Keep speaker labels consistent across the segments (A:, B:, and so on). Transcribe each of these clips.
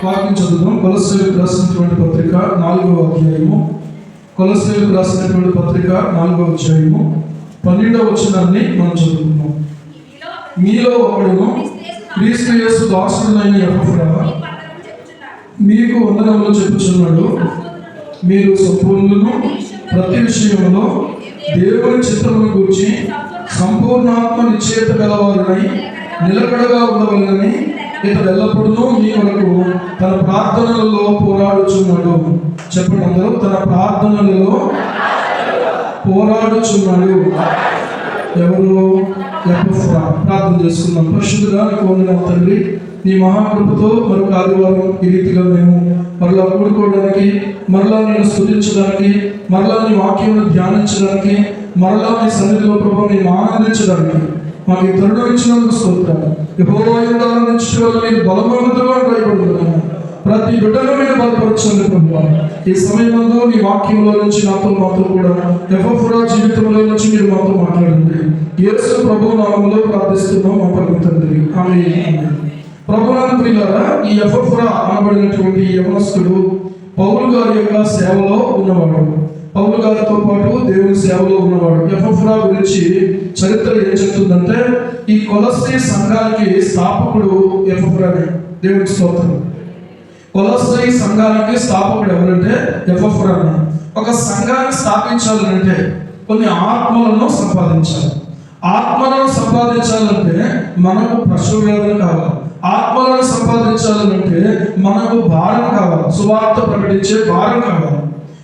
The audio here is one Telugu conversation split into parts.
A: వాక్యం చదువుదాం. కొలస్సీయులకు రాసినటువంటి పత్రిక 4వ అధ్యాయము. కొలస్సీయులకు రాసినటువంటి పత్రిక 4వ అధ్యాయము 12వ వచనాన్ని మనం చదువుకుందాం. మీలో ఒకడును క్రీస్తు యేసు దాసుడైన ఎపఫ్రా మీకు వందనములు చెప్పుచున్నాడు. మీరు సంపూర్ణులను ప్రతి విషయంలో దేవుని చిత్తమును గూర్చి సంపూర్ణాత్మ నిశ్చయత గలవారునై నిలకడగా ఉండవలెనని ఇతడు ఎల్లప్పుడూ మీ కొరకు తన ప్రార్థనలలో పోరాడుచున్నాడు. చెప్పండి అందరూ, తన ప్రార్థనలలో పోరాడుచున్నాడు. ఎవరు? ఎపఫ్రా. ప్రార్థన చేసుకుందాం. పరిశుద్ధుడా నీకు వందనాలు తండ్రి. నీ మహాకృపతో మరొక ఆదివారం ఈ రీతిగా మేము మరలా కూడుకోవడానికి, మరలా నేను స్తుతించడానికి, మరలా నీ వాక్యమును ధ్యానించడానికి, మరలా నీ సన్నిధిలో ప్రభు నేను ఆనందించడానికి మాకు ఈ తరుణం ఇచ్చినందుకు స్తోత్రాలు. యెహోవా యందు ఆనందించడం వల్ల నేను బలవంతుగా భయపడుతున్నాను. ప్రతి బిడ్డను మీద బలపరచండి ప్రభు. ఈ సమయమందు నీ వాక్యంలో నుంచి నాతో మాతో కూడా ఎపఫ్రా జీవితంలో నుంచి మీరు మాతో మాట్లాడండి. యేసు ప్రభు నామములో ప్రార్థిస్తున్నాం మా పరమ తండ్రి. ఆమేన్. ప్రభువునందు ప్రియులారా, ఈ ఎపఫ్రా అనబడినటువంటి యవనస్తుడు పౌలు గారి యొక్క సేవలో ఉన్నవాడు. పౌలు గారితో పాటు దేవుని సేవలో ఉన్నవాడు. ఎపఫ్రా గురించి చరిత్ర ఏం చెప్తుందంటే, ఈ కొలస్సీ సంఘానికి స్థాపకుడు ఎపఫ్రానే. దేవునికి స్తోత్రం. కొలస్సీ సంఘానికి స్థాపకుడు ఎవరంటే ఎపఫ్రానే. ఒక సంఘాన్ని స్థాపించాలంటే కొన్ని ఆత్మలను సంపాదించాలి. ఆత్మలను సంపాదించాలంటే మనకు ప్రసవేదన కావాలి. ఆత్మలను సంపాదించాలంటే మనకు భారం కావాలి. సువార్త ప్రకటించే భారం కావాలి.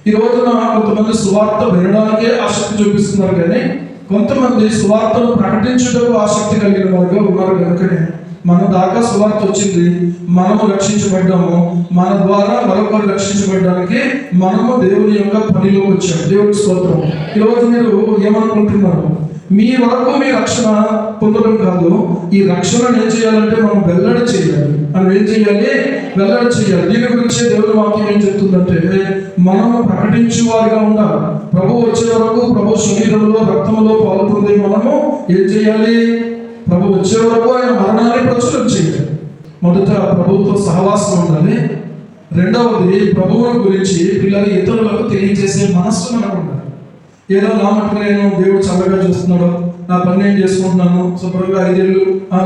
A: ఈ రోజున కొంతమంది సువార్త వినడానికే ఆసక్తి చూపిస్తున్నారు, కానీ కొంతమంది సువార్తను ప్రకటించడానికి ఆసక్తి కలిగిన వారుగా ఉన్నారు. కనుకనే మన దాకా సువార్త వచ్చింది, మనము రక్షించబడ్డాము, మన ద్వారా మరొకరు రక్షించబడడానికి మనము దేవుని యొక్క పనిలోకి వచ్చాము. దేవుడి స్తోత్రం. ఈరోజు మీరు ఏమనుకుంటున్నారు? మీ వరకు మీ రక్షణ పొందడం కాదు, ఈ రక్షణను ఏం చేయాలంటే మనం వెల్లడి చేయాలి. మనం ఏం చేయాలి? వెల్లడి చేయాలి. దీని గురించి దేవుని వాక్యం ఏం చెప్తుందంటే, మనము ప్రకటించేవారిగా ఉండాలి. ప్రభు వచ్చే వరకు ప్రభు శరీరంలో రక్తంలో పాల్గొంది మనము ఏం చేయాలి? ప్రభు వచ్చే వరకు ఆయన మరణాన్ని ప్రచురం చేయాలి. మొదట ప్రభువుతో సహవాసం ఉండాలి. రెండవది ప్రభువుని గురించి పిల్లలు ఇతరులకు తెలియజేసే మనస్సు మనకు ఉండాలి. ఏదో నా మటుకు నేను దేవుడు చల్లగా చూస్తున్నాడు, నా పని నేను చేసుకుంటున్నాను, శుభ్రంగా 5 ఏళ్ళు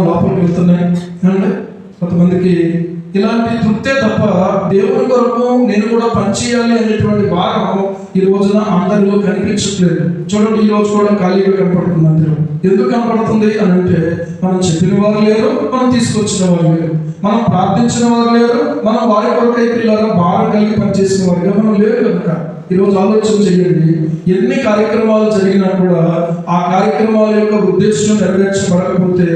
A: లోపలికి వెళ్తున్నాయి అంటే కొంతమందికి ఇలాంటి తృప్తే తప్ప దేవుని కొరకు నేను కూడా పనిచేయాలి అనేటువంటి భారం ఈ రోజున అందరిలో కనిపించట్లేదు. చూడండి, ఈ రోజు కూడా ఖాళీగా కనపడుతుంది అందరూ. ఎందుకు కనపడుతుంది అని అంటే, మనం చెప్పిన వారు లేరు, మనం తీసుకొచ్చిన వారు లేరు, మనం ప్రార్థించిన వారు లేరు, మనం వారి కొరకై పిల్లల భారం కలిగి పనిచేసిన వారిగా మనం లేరు. కనుక ఈరోజు ఆలోచన చేయండి, ఎన్ని కార్యక్రమాలు జరిగినా కూడా ఆ కార్యక్రమాల యొక్క ఉద్దేశం నెరవేర్చబడకపోతే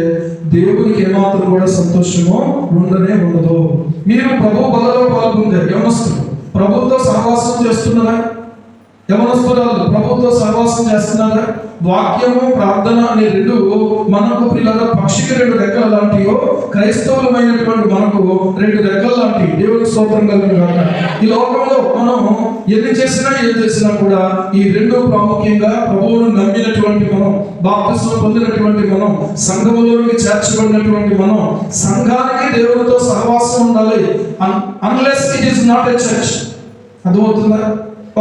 A: దేవునికి ఏమాత్రం కూడా సంతోషమో ఉండనే ఉండదు. మీరు ప్రభు బలలో పాల్గొంటారు. యవనస్తులు ప్రభుత్వ సహవాసం చేస్తున్నారా? యవనస్తురాలు ప్రభుత్వ సహవాసం చేస్తున్నారా? వాక్యము ప్రార్థన అనే రెండు మనకు పిల్లల పక్షికి 2 రెక్కల లాంటివో, క్రైస్తవులమైనటువంటి మనకు 2 రెక్కల లాంటి. దేవునికి స్తోత్రం కలుగును. ఈ లోకంలో మనం ఎన్ని చేసినా ఏం చేసినా కూడా ఈ 2 ప్రాముఖ్యంగా ప్రభువును నమ్మినటువంటి మనం, బాప్తిస్మం పొందినటువంటి మనం, సంఘములోనికి చేర్చబడినటువంటి మనం, సంఘానికి దేవునితో సహవాసం ఉండాలి. Unless it is not a church. అర్థమవుతుందా?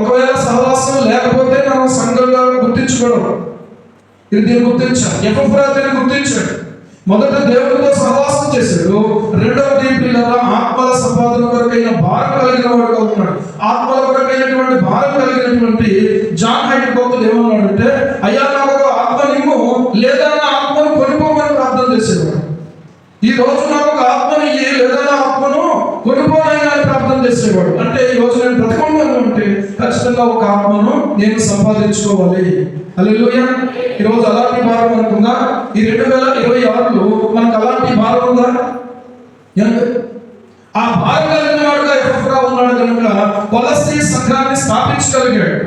A: ఒకవేళ సహవాసం లేకపోతే మనం సంఘంగా గుర్తించుకోవడం. ఇది దీన్ని గుర్తించాడు. ఎపఫ్రా దీన్ని గుర్తించాడు. మొదట దేవునితో సహవాసం చేశాడు. రెండవది పిల్లల ఆత్మల సంపాదన కొరకైన భారం కలిగిన వాడుగా ఉన్నాడు. ఆత్మల కొరకైనటువంటి భారం కలిగినటువంటి జాన్ హైట్ భక్తులు ఏమన్నాడంటే, అయ్యా నాకు ఒక ఆత్మ నిమ్ము, లేదా నా ఆత్మను కొనిపోమని ప్రార్థన చేసేవాడు. ఈ రోజు నాకు ఒక ఆత్మని ఇయ్యి, లేదా నా ఆత్మను కొనిపోనైనా ప్రార్థన చేసేవాడు. అంటే ఈ రోజు నేను బ్రతకను అంటే ఖచ్చితంగా ఒక ఆత్మను నేను సంపాదించుకోవాలి. హల్లెలూయా. ఈరోజు అలాంటి భారం మనకుందా? ఈ 2026లో మనకు అలాంటి భారం ఉందా? ఆ భారం కలిగిన వాడుగా ఎపఫ్రా ఉన్నాడు. కనుక కొలస్సీ సంఘాన్ని స్థాపించగలిగాడు.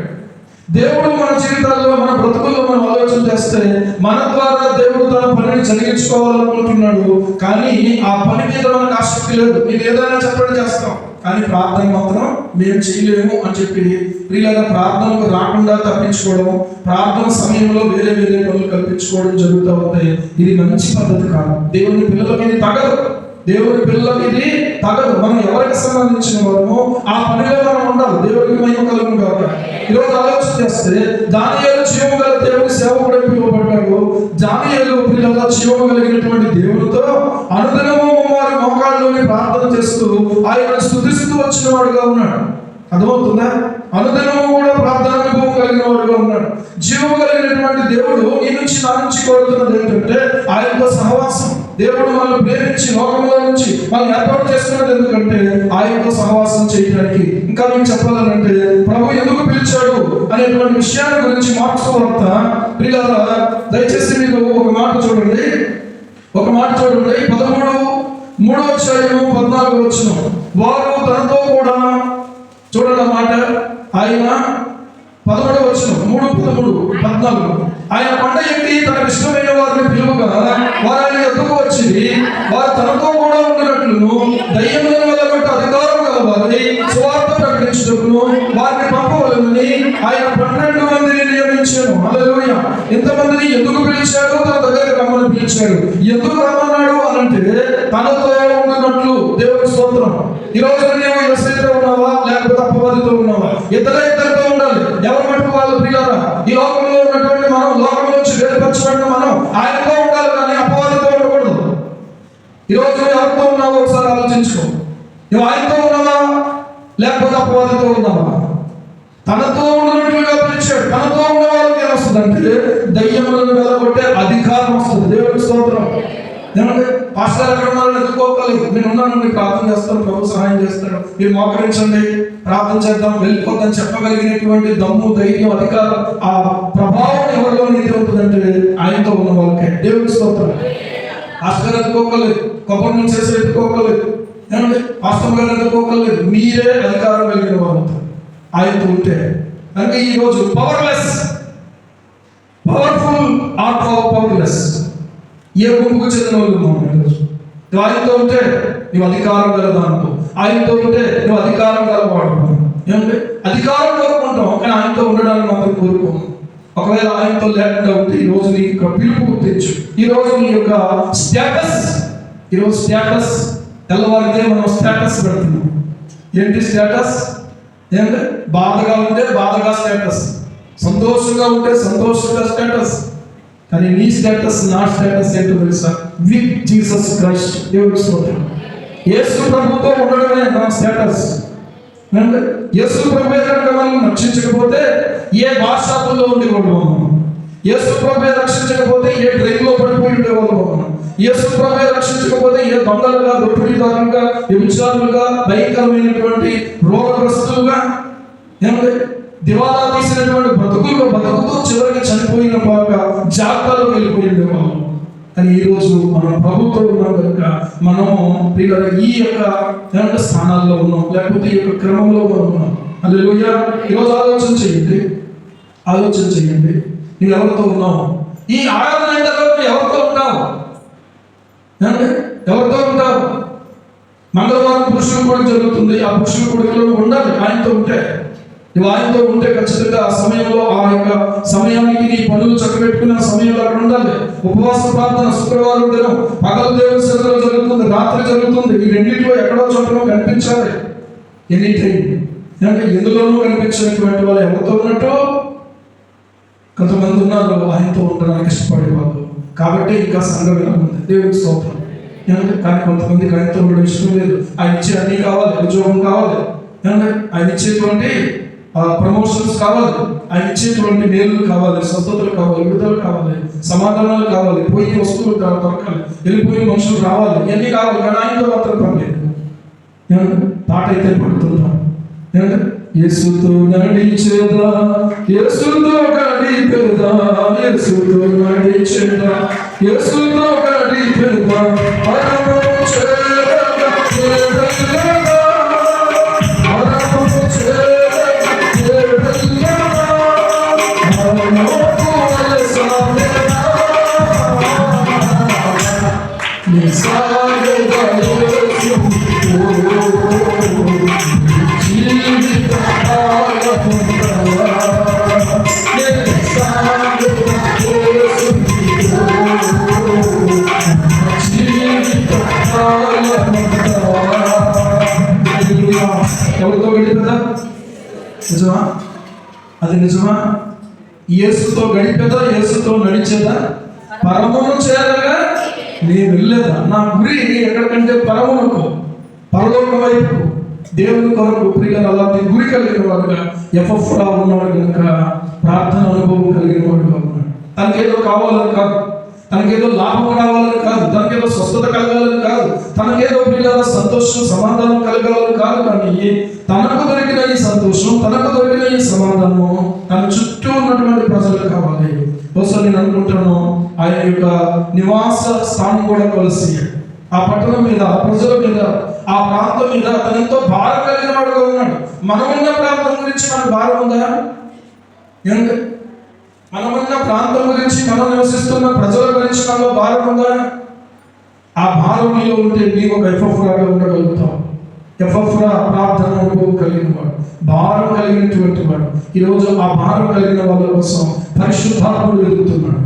A: దేవుడు మన జీవితాల్లో, మన బ్రతుకుల్లో మనం ఆలోచన చేస్తే మన ద్వారా దేవుడు తన పనిని జరిగించుకోవాలనుకుంటున్నాడు. కానీ ఆ పని మీద మనకు ఆసక్తి లేదు. మీరు ఏదైనా చెప్పండి చేస్తాం, కానీ ప్రార్థన మాత్రం మేము చేయలేము అని చెప్పి ప్రియులారా ప్రార్థనకు రాకుండా తప్పించుకోవడం, ప్రార్థన సమయంలో వేరే వేరే పనులు కల్పించుకోవడం జరుగుతూ ఉంటాయి. ఇది మంచి పద్ధతి కాదు. దేవుని పిల్లలకి ఇది తగదు. దేవుని పిల్లలకి ఇది తగదు. మనం ఎవరికి సంబంధించిన వారమో ఆ పనిలో మనం ఉండాలి. దేవుడికి మహిమ కలుగును కాక. ఈరోజు ఆలోచన చేస్తే దానియేలు జీవము గల దేవుని సేవకుడు పిలువబడ్డాడు. దానియేలు పిల్లల జీవము కలిగినటువంటి దేవునితో అనుదినము వారి మోకాళ్ళలోని ప్రార్థన చేస్తూ ఆయన స్తుతిస్తూ వచ్చిన వాడుగా ఉన్నాడు. అర్థమవుతుందా? అనుదినము కూడా ప్రార్థన అనుభవం కలిగిన వాడుగా ఉన్నాడు. జీవము కలిగినటువంటి దేవుడు ఈ నుంచి నా నుంచి కోరుతున్నది ఏంటంటే ఆయనతో సహవాసం. దేవుడు మనల్ని ప్రేమించి లోకంలో నుంచి మనం ఏర్పాటు చేసుకున్నది ఎందుకంటే ఆయనతో సహవాసం చేయడానికి. ఇంకా మీకు చెప్పాలంటే ప్రభు ఎందుకు పిలిచాడు అనేటువంటి విషయాల గురించి మార్క్స్ వార్త ప్రియులారా దయచేసి మీరు ఒక మాట చూడండి. 13:14 వారు తనతో కూడా చూడండి మాట. ఆయన 13:14 ఆయన కొండ ఎక్కి తన ఇష్టమైన వారిని పిలువగా వారు ఆయన ఎదుకు వచ్చి వారు తనతో కూడా ఉండినట్లును దయ్యములను వెళ్ళగొట్టే అధికారం గల వారిని సువార్త ప్రకటించుటకును వారిని పంపవలెనని ఆయన 12 మందిని నియమించాను. హల్లెలూయా. ఇంతమందిని ఎందుకు పిలిచాడు? తన దగ్గరికి రమ్మని పిలిచాడు. ఎందుకు రమ్మన్నాడు అనంటే తనతో ఉండినట్లు. దేవుని స్తోత్రం. ఈ రోజు నీవు యేసుతో ఉన్నావా లేకపోతే అపవాదితో ఉన్నావా? ఇద్దరితో ఉండాలి. ఎవరు మటుకు వాళ్ళు ప్రియులారా ఈ లోకంలో ఉన్నటువంటి మనం లోకం నుంచి వేరుపరచబడిన మనం ఆయనతో ఉండాలి కానీ అపవాదితో ఉండకూడదు. ఈరోజు నువ్వు ఎవరితో ఉన్నావో ఒకసారి ఆలోచించుకో. నువ్వు ఆయనతో ఉన్నావా లేకపోతే అపవాదితో ఉన్నావా? తనతో ఉన్నట్లుగా పిలిచాడు. తనతో ఉన్న వాళ్ళకి ఏమొస్తుందంటే దయ్యములను వెళ్ళగొట్టే అధికారం వస్తుంది. దేవుని స్తోత్రం. ఏమంటే పాస్టర్ ఎక్కడ ఉన్నారని ఎదుర్కోగలేదు. నేను ఉన్నాను, మీకు ప్రార్థన చేస్తాను, ప్రభు సహాయం చేస్తాడు, మీరు మోకరించండి, ప్రార్థన చేద్దాం, వెళ్ళిపోద్దని చెప్పగలిగినటువంటి దమ్ము, ధైర్యం, అధికారం, ఆ ప్రభావం ఎవరిలో నీతి ఉంటుందంటే ఆయనతో ఉన్న వాళ్ళకే. దేవుని స్తోత్రం. పాస్టర్ ఎదుర్కోగలేదు, కొబ్బరి నుంచి చేసి ఎదుర్కోగలేదు, ఏమంటే పాస్టర్ గారు ఎదుర్కోగలేదు. మీరే అధికారం కలిగిన వాళ్ళు ఆయనతో ఉంటే. అంటే ఈరోజు పవర్ఫుల్ ఆర్ పవర్లెస్ ఏ గుంపుకు చెందిన వాళ్ళు ఈరోజు. నువ్వు ఆయనతో ఉంటే నువ్వు అధికారం గలదాంతో, ఆయనతో ఉంటే నువ్వు అధికారం గలవాడు. ఏమంటే అధికారం కోరుకుంటాం కానీ ఆయనతో ఉండడానికి మాత్రం కోరుకోము. ఒకవేళ ఆయనతో లేకుండా ఉంటే ఈరోజు నీ యొక్క పిలుపు గుర్తించు. ఈరోజు నీ యొక్క స్టేటస్, ఈరోజు స్టేటస్ తెల్లవారితే మనం స్టేటస్ పెడుతున్నాం. ఏంటి స్టేటస్? ఏంటంటే బాధగా ఉంటే బాధగా స్టేటస్, సంతోషంగా ఉంటే సంతోషంగా స్టేటస్. కానీ నీ స్టేటస్ నా స్టేటస్ ఏంటో తెలుసా? With Jesus Christ. దేవుడి స్తోత్రం. యేసు ప్రభుతో ఉండడమే నా స్టేటస్. యేసు ప్రభు కనుక మనం రక్షించకపోతే ఏ భాషాతుల్లో ఉండేవాళ్ళు, యేసు ప్రభు రక్షించకపోతే ఏ డ్రైవ్లో పడిపోయి ఉండేవాళ్ళు, యేసు ప్రభు రక్షించకపోతే ఏ దొంగలుగా, దొరికిదారులుగా, వ్యభిచారులుగా, భయంకరమైనటువంటి రోగగ్రస్తులుగా, ఏమంటే దివాలా తీసినటువంటి బతుకుతూ చివరికి చనిపోయిన పాక జాగ్రత్తలో వెళ్ళిపోయి ఉండేవాళ్ళు. కానీ ఈరోజు మనం ప్రభుత్వం ఉన్నాం కనుక మనము ఈ యొక్క స్థానాల్లో ఉన్నాం, లేకపోతే ఈ యొక్క క్రమంలో ఉన్నాం. హల్లెలూయా. ఈరోజు ఆలోచన చేయండి. నువ్వు ఎవరితో ఉన్నావు? ఈ ఆరాధన ఎవరితో ఉంటావు? ఎవరితో ఉంటావు? మంగళవారం పురుషుల కూడా జరుగుతుంది. ఆ పురుషుల కొడుకులో ఉండాలి. ఆయనతో ఉంటే, నువ్వు ఆయనతో ఉంటే ఖచ్చితంగా ఆ సమయంలో, ఆ యొక్క సమయానికి నీ పనులు చక్కబెట్టుకుని ఆ సమయంలో అక్కడ ఉండాలి. ఉపవాస ప్రార్థన శుక్రవారం దినం పగలు దేవుని సన్నిధిలో జరుగుతుంది, రాత్రి జరుగుతుంది. ఈ రెండింటిలో ఎక్కడో చోటలో కనిపించాలి. ఎనీ టైం ఎందులోనూ కనిపించినటువంటి వాళ్ళు ఎవరితో ఉన్నట్టు? కొంతమంది ఉన్నారు ఆయనతో ఉండడానికి ఇష్టపడేవాళ్ళు. కాబట్టి ఇంకా సంఘం ఇలా ఉంది. దేవుడికి స్తోత్రం. కానీ కొంతమందికి ఆయనతో ఉండడం ఇష్టం లేదు. ఆయన ఇచ్చే అన్నీ కావాలి, ఉద్యోగం కావాలి, ఆయన ఇచ్చేటువంటి ప్రమోషన్స్ కావాలి, ఆయన ఇచ్చేటువంటి మేలు కావాలి, స్వస్థతలు కావాలి, విడుదల కావాలి, సమాధానాలు కావాలి, పోయి వస్తువులు దొరకాలి, వెళ్ళిపోయి మనుషులు రావాలి, ఇవన్నీ కావాలి. కానీ ఆయనతో మాత్రం పర్లేదు. పాట అయితే పడుతున్నాం. యేసుతో నడిచేదా, యేసుతో గడిపేదా, యేసుతో నడిచేదా, యేసుతో గడిపేదా, పరము చేరగా చేరగా, పరము చేరగా చేరగా, పరముకు వలసాగేదా, నిసాగేదా యేసు జీవిత ఎవరితో గడిపేదా? నిజమా? అది నిజమా? యేసుతో గడిపేదా? యేసుతో నడిచేదా? పరమును చేరగా నేను వెళ్ళేదా? నా గురి ఎక్కడికంటే పరమునకు, పరలోక వైపు, దేవుని కొరకు. ప్రియులు, అలాంటి గురి కలిగిన వాడుగా ఎఫ్ఎఫ్రా ఉన్నాడు కనుక ప్రార్థన అనుభవం కలిగిన వాడుగా ఉన్నాడు. తనకేదో కావాలని కాదు, తనకేదో లాభం కావాలని కాదు, తనకేదో స్వస్థత కలగాలని కాదు, తనకేదో పిల్లల సంతోషం సమాధానం కలగాలని కాదు, కానీ తనకు దొరికిన ఈ సంతోషం, తనకు దొరికిన ఈ సమాధానము తన చుట్టూ ఉన్నటువంటి ప్రజలకు కావాలి. బహుశా నేను అనుకుంటాను ఆయన యొక్క నివాస స్థానం కూడా కలిసి ఆ పట్టణం మీద, ఆ ప్రజల మీద, ఆ ప్రాంతం మీద తను ఎంతో భారం కలిగిన వాడుగా ఉన్నాడు. మనమున్న ప్రాంతం గురించి మనకు భారం ఉందా? ఏంటి మనమున్న ప్రాంతం గురించి, మనం నివసిస్తున్న ప్రజల గురించి మనలో భారం ఉందా? ఆ భారం నీలో ఉంటే నీవు ఒక ఎఫ్ఎఫ్రాగా ఉండగలుగుతావు. ఎఫ్ఎఫ్రా ప్రార్థన అనుభవం కలిగిన వాడు, భారం కలిగినటువంటి వాడు. ఈరోజు ఆ భారం కలిగిన వాళ్ళ కోసం పరిశుద్ధాత్ముడు వెతుకుతున్నాడు.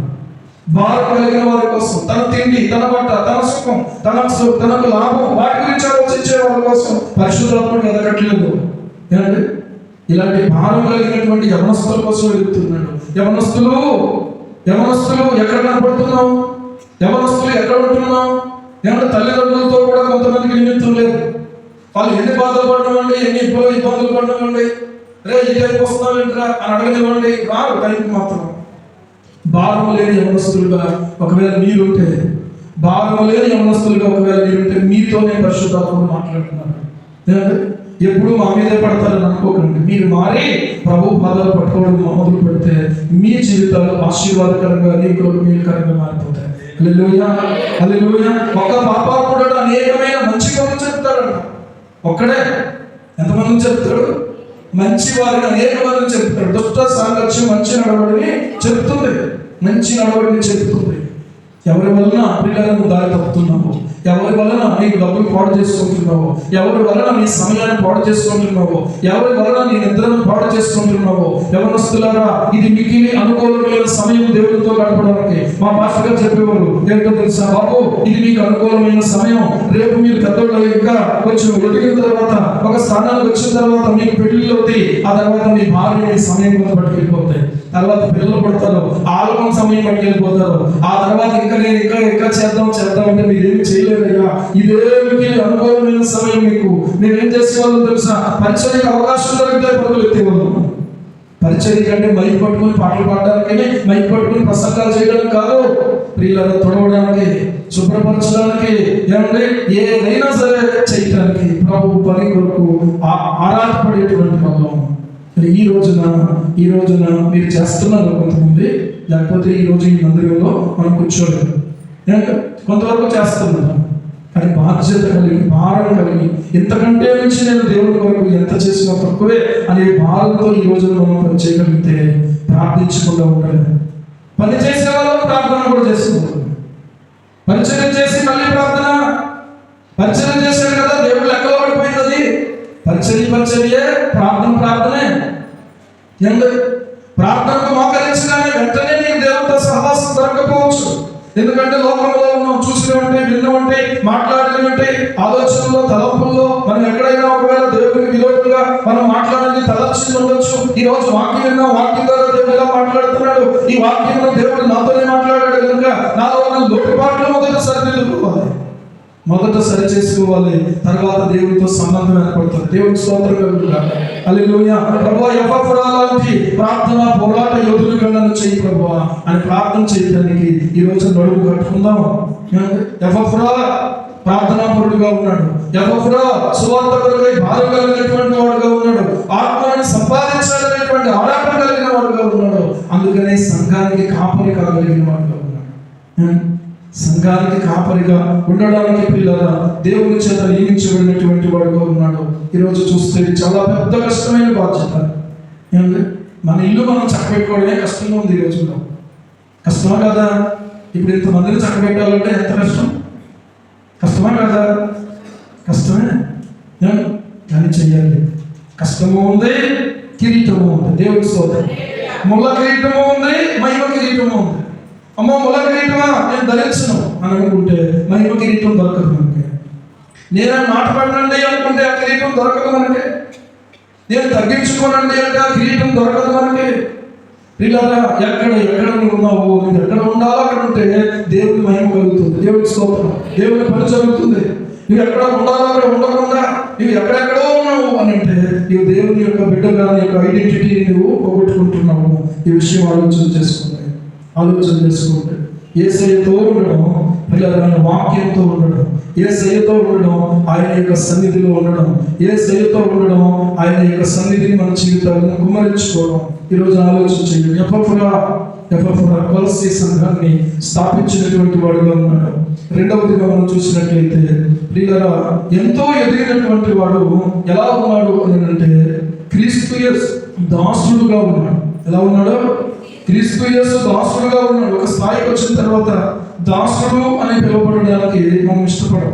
A: భారం కలిగిన వారి కోసం, తన తిండి, తన బట్ట, తన సుఖం, తనకు లాభం, వాటి గురించి ఆలోచించే వాళ్ళ కోసం పరిశుద్ధాత్ముడు ఎదగట్లేదు. ఏమంటే ఇలాంటి భారం కలిగినటువంటి యవనస్తుల కోసం వెతుకుతున్నాడు. యవనస్తులు ఎక్కడ కనపడుతున్నావు? యవనస్తులు ఎక్కడ ఉంటున్నావు? ఏమంటే తల్లిదండ్రులతో కూడా కొంతమందికి నిమిత్తం లేదు. వాళ్ళు ఎన్ని బాధలు పడనివ్వండి, ఎన్ని ఇబ్బందులు పడనివ్వండి, రే ఈ టైంకి వస్తున్నావేంట్రా అని అడగనివ్వండి, రారు టైంకి మాత్రం. భారం లేని యవనస్తులుగా ఒకవేళ మీరుంటే, భారం లేని యవనస్తులుగా ఒకవేళ మీరుంటే, మీతోనే పరిశుద్ధాత్ముడు మాట్లాడుతున్నారు. ఎప్పుడు మా మీదే పడతారని అనుకోకండి. మీరు మారి ప్రభు పాదాలు పట్టుకోవడం మొదలు పెడితే మీ జీవితాలు ఆశీర్వాదకరంగా, నీకులకు మేలుకరంగా మారిపోతాయి. హల్లెలూయా, హల్లెలూయా. ఒక పాపాత్ముడు అనేకమైన మంచి పనులు చెప్తాడంట. ఒక్కడే ఎంతమంది చెప్తాడు? మంచి వారిని అనేక మందిని చెప్తాడు. దుష్ట సాంగత్యం మంచి నడవడిని చెప్తుంది, మంచి నడవడిని చెప్తుంది. ఎవరి వలన పిల్లలను దారి తప్పుతున్నావు, ఎవరి వలన నీకు డబ్బులు పాడు చేసుకుంటున్నావు, ఎవరి వలన నీ సమయాన్ని పాడు చేసుకుంటున్నావు, ఎవరి వలన నీ నిద్రను పాడు చేసుకుంటున్నావు. యవనస్తులారా, ఇది మిగిలి అనుకూలమైన సమయం దేవుడితో గడపడానికి. మా పాస్టర్ గారు చెప్పేవారు, ఏంటో తెలుసా బాబు, ఇది మీకు అనుకూలమైన సమయం. రేపు మీరు పెద్దోళ్ళు ఇంకా కొంచెం ఎదిగిన తర్వాత, ఒక స్థానానికి వచ్చిన తర్వాత మీకు పెళ్లిళ్ళు అవుతాయి. ఆ తర్వాత మీ భార్య మీ సమయం కొంత పట్టుకెళ్ళిపోతాయి. తర్వాత పిల్లలు పడతారు, ఆల్బం సమయం పట్టుకెళ్ళిపోతారు. ఆ తర్వాత ఇంకా చేద్దాం అంటే మీరు ఏమి చేయలేదయ్యా. ఇదే మీకు అనుకూలమైన సమయం. మీకు నేనేం చేసేవాళ్ళం తెలుసా? పరిచర్యకి అవకాశం దొరికితే పరుగులు ఎత్తేవాళ్ళం. పరిచర్య కంటే మైక్ పట్టుకుని పాటలు పాడడానికి, మైక్ పట్టుకుని ప్రసంగాలు చేయడానికి కాదు, ప్రియులను తొడవడానికి, శుభ్రపరచడానికి, ఏమంటే ఏదైనా సరే చేయటానికి ప్రభు పని కొరకు ఆరాటపడేటువంటి వాళ్ళం. ఈ రోజున మీరు చేస్తున్నారు కొంతమంది, లేకపోతే ఈరోజు ఈ మందిరంలో మనం కూర్చోలేదు. కొంతవరకు చేస్తున్నాను, కానీ బాధ్యత కలిగి, భారం కలిగి, ఇంతకంటే నుంచి నేను దేవుడి కొరకు ఎంత చేసినా తక్కువే అనే భారంతో ఈ రోజున మనం పని చేయగలిగితే ప్రార్థించకుండా ఉండలేదు. పని చేసే వాళ్ళు ప్రార్థన కూడా చేస్తున్నారు. పరిచయం చేసి మళ్ళీ పరిచయం చేశాడు కదా, దేవుడు లెక్కలో పడిపోయింది. అది పరిచర్యే, ప్రార్థనే. ప్రార్థనకు మోకరించగానే వెంటనే నీకు దేవుడితో సహవాసం దొరకపోవచ్చు. ఎందుకంటే లోకంలో ఉన్నాం, చూసినవంటే, విన్నవంటే, మాట్లాడినవంటే, ఆలోచనలో, తలంపుల్లో మనం ఎక్కడైనా ఒకవేళ దేవుడికి విరోధంగా మనం మాట్లాడింది తలచి ఉండొచ్చు. ఈ రోజు వాక్యం విన్నాం, వాక్యం ద్వారా దేవుడు ఎలా మాట్లాడుతున్నాడు, ఈ వాక్యంలో దేవుడు నాతోనే మాట్లాడాడు కనుక నాలో ఉన్న లోటుపాట్లు మొదట సరి చేసుకోవాలి. తర్వాత దేవుడితో సంబంధం ఏర్పడుతుంది. దేవుడికి స్తోత్రం కలుగుగాక. హల్లెలూయా. ప్రభువా, ఎఫ్ఎఫ్రా లాంటి ప్రార్థన పోరాట యోధులుగా నన్ను చేయి ప్రభువా అని ప్రార్థన చేయడానికి ఈ రోజు నడుము కట్టుకుందాం. ఎఫ్ఎఫ్రా ప్రార్థనా పరుడుగా ఉన్నాడు. ఎఫ్ఎఫ్రా సువార్త కొరకై భారం కలిగినటువంటి వాడుగా ఉన్నాడు. ఆత్మని సంపాదించాలనేటువంటి ఆరాటం కలిగిన వాడుగా ఉన్నాడు. అందుకనే సంఘానికి కాపరి కాగలిగిన వాడుగా ఉన్నాడు. సంఘానికి కాపరిగా ఉండడానికి పిల్లల దేవుని చేత నియమించబడినటువంటి వాడుగా ఉన్నాడు. ఈరోజు చూస్తే చాలా పెద్ద కష్టమైన బాధ్యత. ఏమంటే మన ఇల్లు మనం చక్కబెట్టుకోవడమే కష్టంగా ఉంది ఈ రోజుల్లో. కష్టమా కదా? ఇప్పుడు ఇంతమందిని చక్కబెట్టాలంటే ఎంత కష్టమా కదా? కష్టమే, కానీ చెయ్యాలి. కష్టము ఉంది, కిరీటము ఉంది. దేవుడి స్తోత్రం. ముళ్ళ కిరీటము ఉంది, మహిమ కిరీటము ఉంది. అమ్మో ముళ్ళ కిరీటమా నేను ధరించను అని అనుకుంటే మహిమ కిరీటం కిరీటం దొరకదు మనకి. నేను మాట్లాడనండి అనుకుంటే ఆ కిరీటం దొరకదు మనకి. నేను తగ్గించుకోనండి అంటే ఆ కిరీటం దొరకదు మనకి. పిల్లరా, ఎక్కడ నువ్వు ఉన్నావు, నువ్వు ఎక్కడ ఉండాలో అక్కడ ఉంటే దేవుడి మహిమ కలుగుతుంది, దేవుడి స్తోత్రం, దేవుడి పని జరుగుతుంది. నువ్వు ఎక్కడ ఉండాలో అక్కడ ఉండకుండా నువ్వు ఎక్కడెక్కడో ఉన్నావు అని అంటే నువ్వు దేవుని యొక్క బిడ్డగా నీ యొక్క ఐడెంటిటీని నువ్వు పోగొట్టుకుంటున్నావు. ఈ విషయం ఆలోచన చేసుకుంటే యేసయ్యతో ఉండడం, పిల్లలైన వాక్యంతో ఉండడం, యేసయ్యతో ఉండడం, ఆయన యొక్క సన్నిధిలో ఉండడం, యేసయ్యతో ఉండడం, ఆయన యొక్క సన్నిధిని మన జీవితాలను కుమ్మరించుకోవడం. ఈరోజు ఆలోచన చేయండి. ఎపఫ్రా కొలస్సీ సంఘాన్ని స్థాపించినటువంటి వాడుగా ఉన్నాడు. రెండవదిగా మనం చూసినట్లయితే ప్రియులారా, ఎంతో ఎదిగినటువంటి వాడు ఎలా ఉన్నాడు అని అంటే క్రీస్తు యేసు దాసుడుగా ఉన్నాడు. ఎలా ఉన్నాడు? క్రీస్తు యేసు దాసుడుగా ఉన్నాడు. ఒక స్థాయికి వచ్చిన తర్వాత దాసుడు అని పిలువబడడానికి మనం ఇష్టపడం.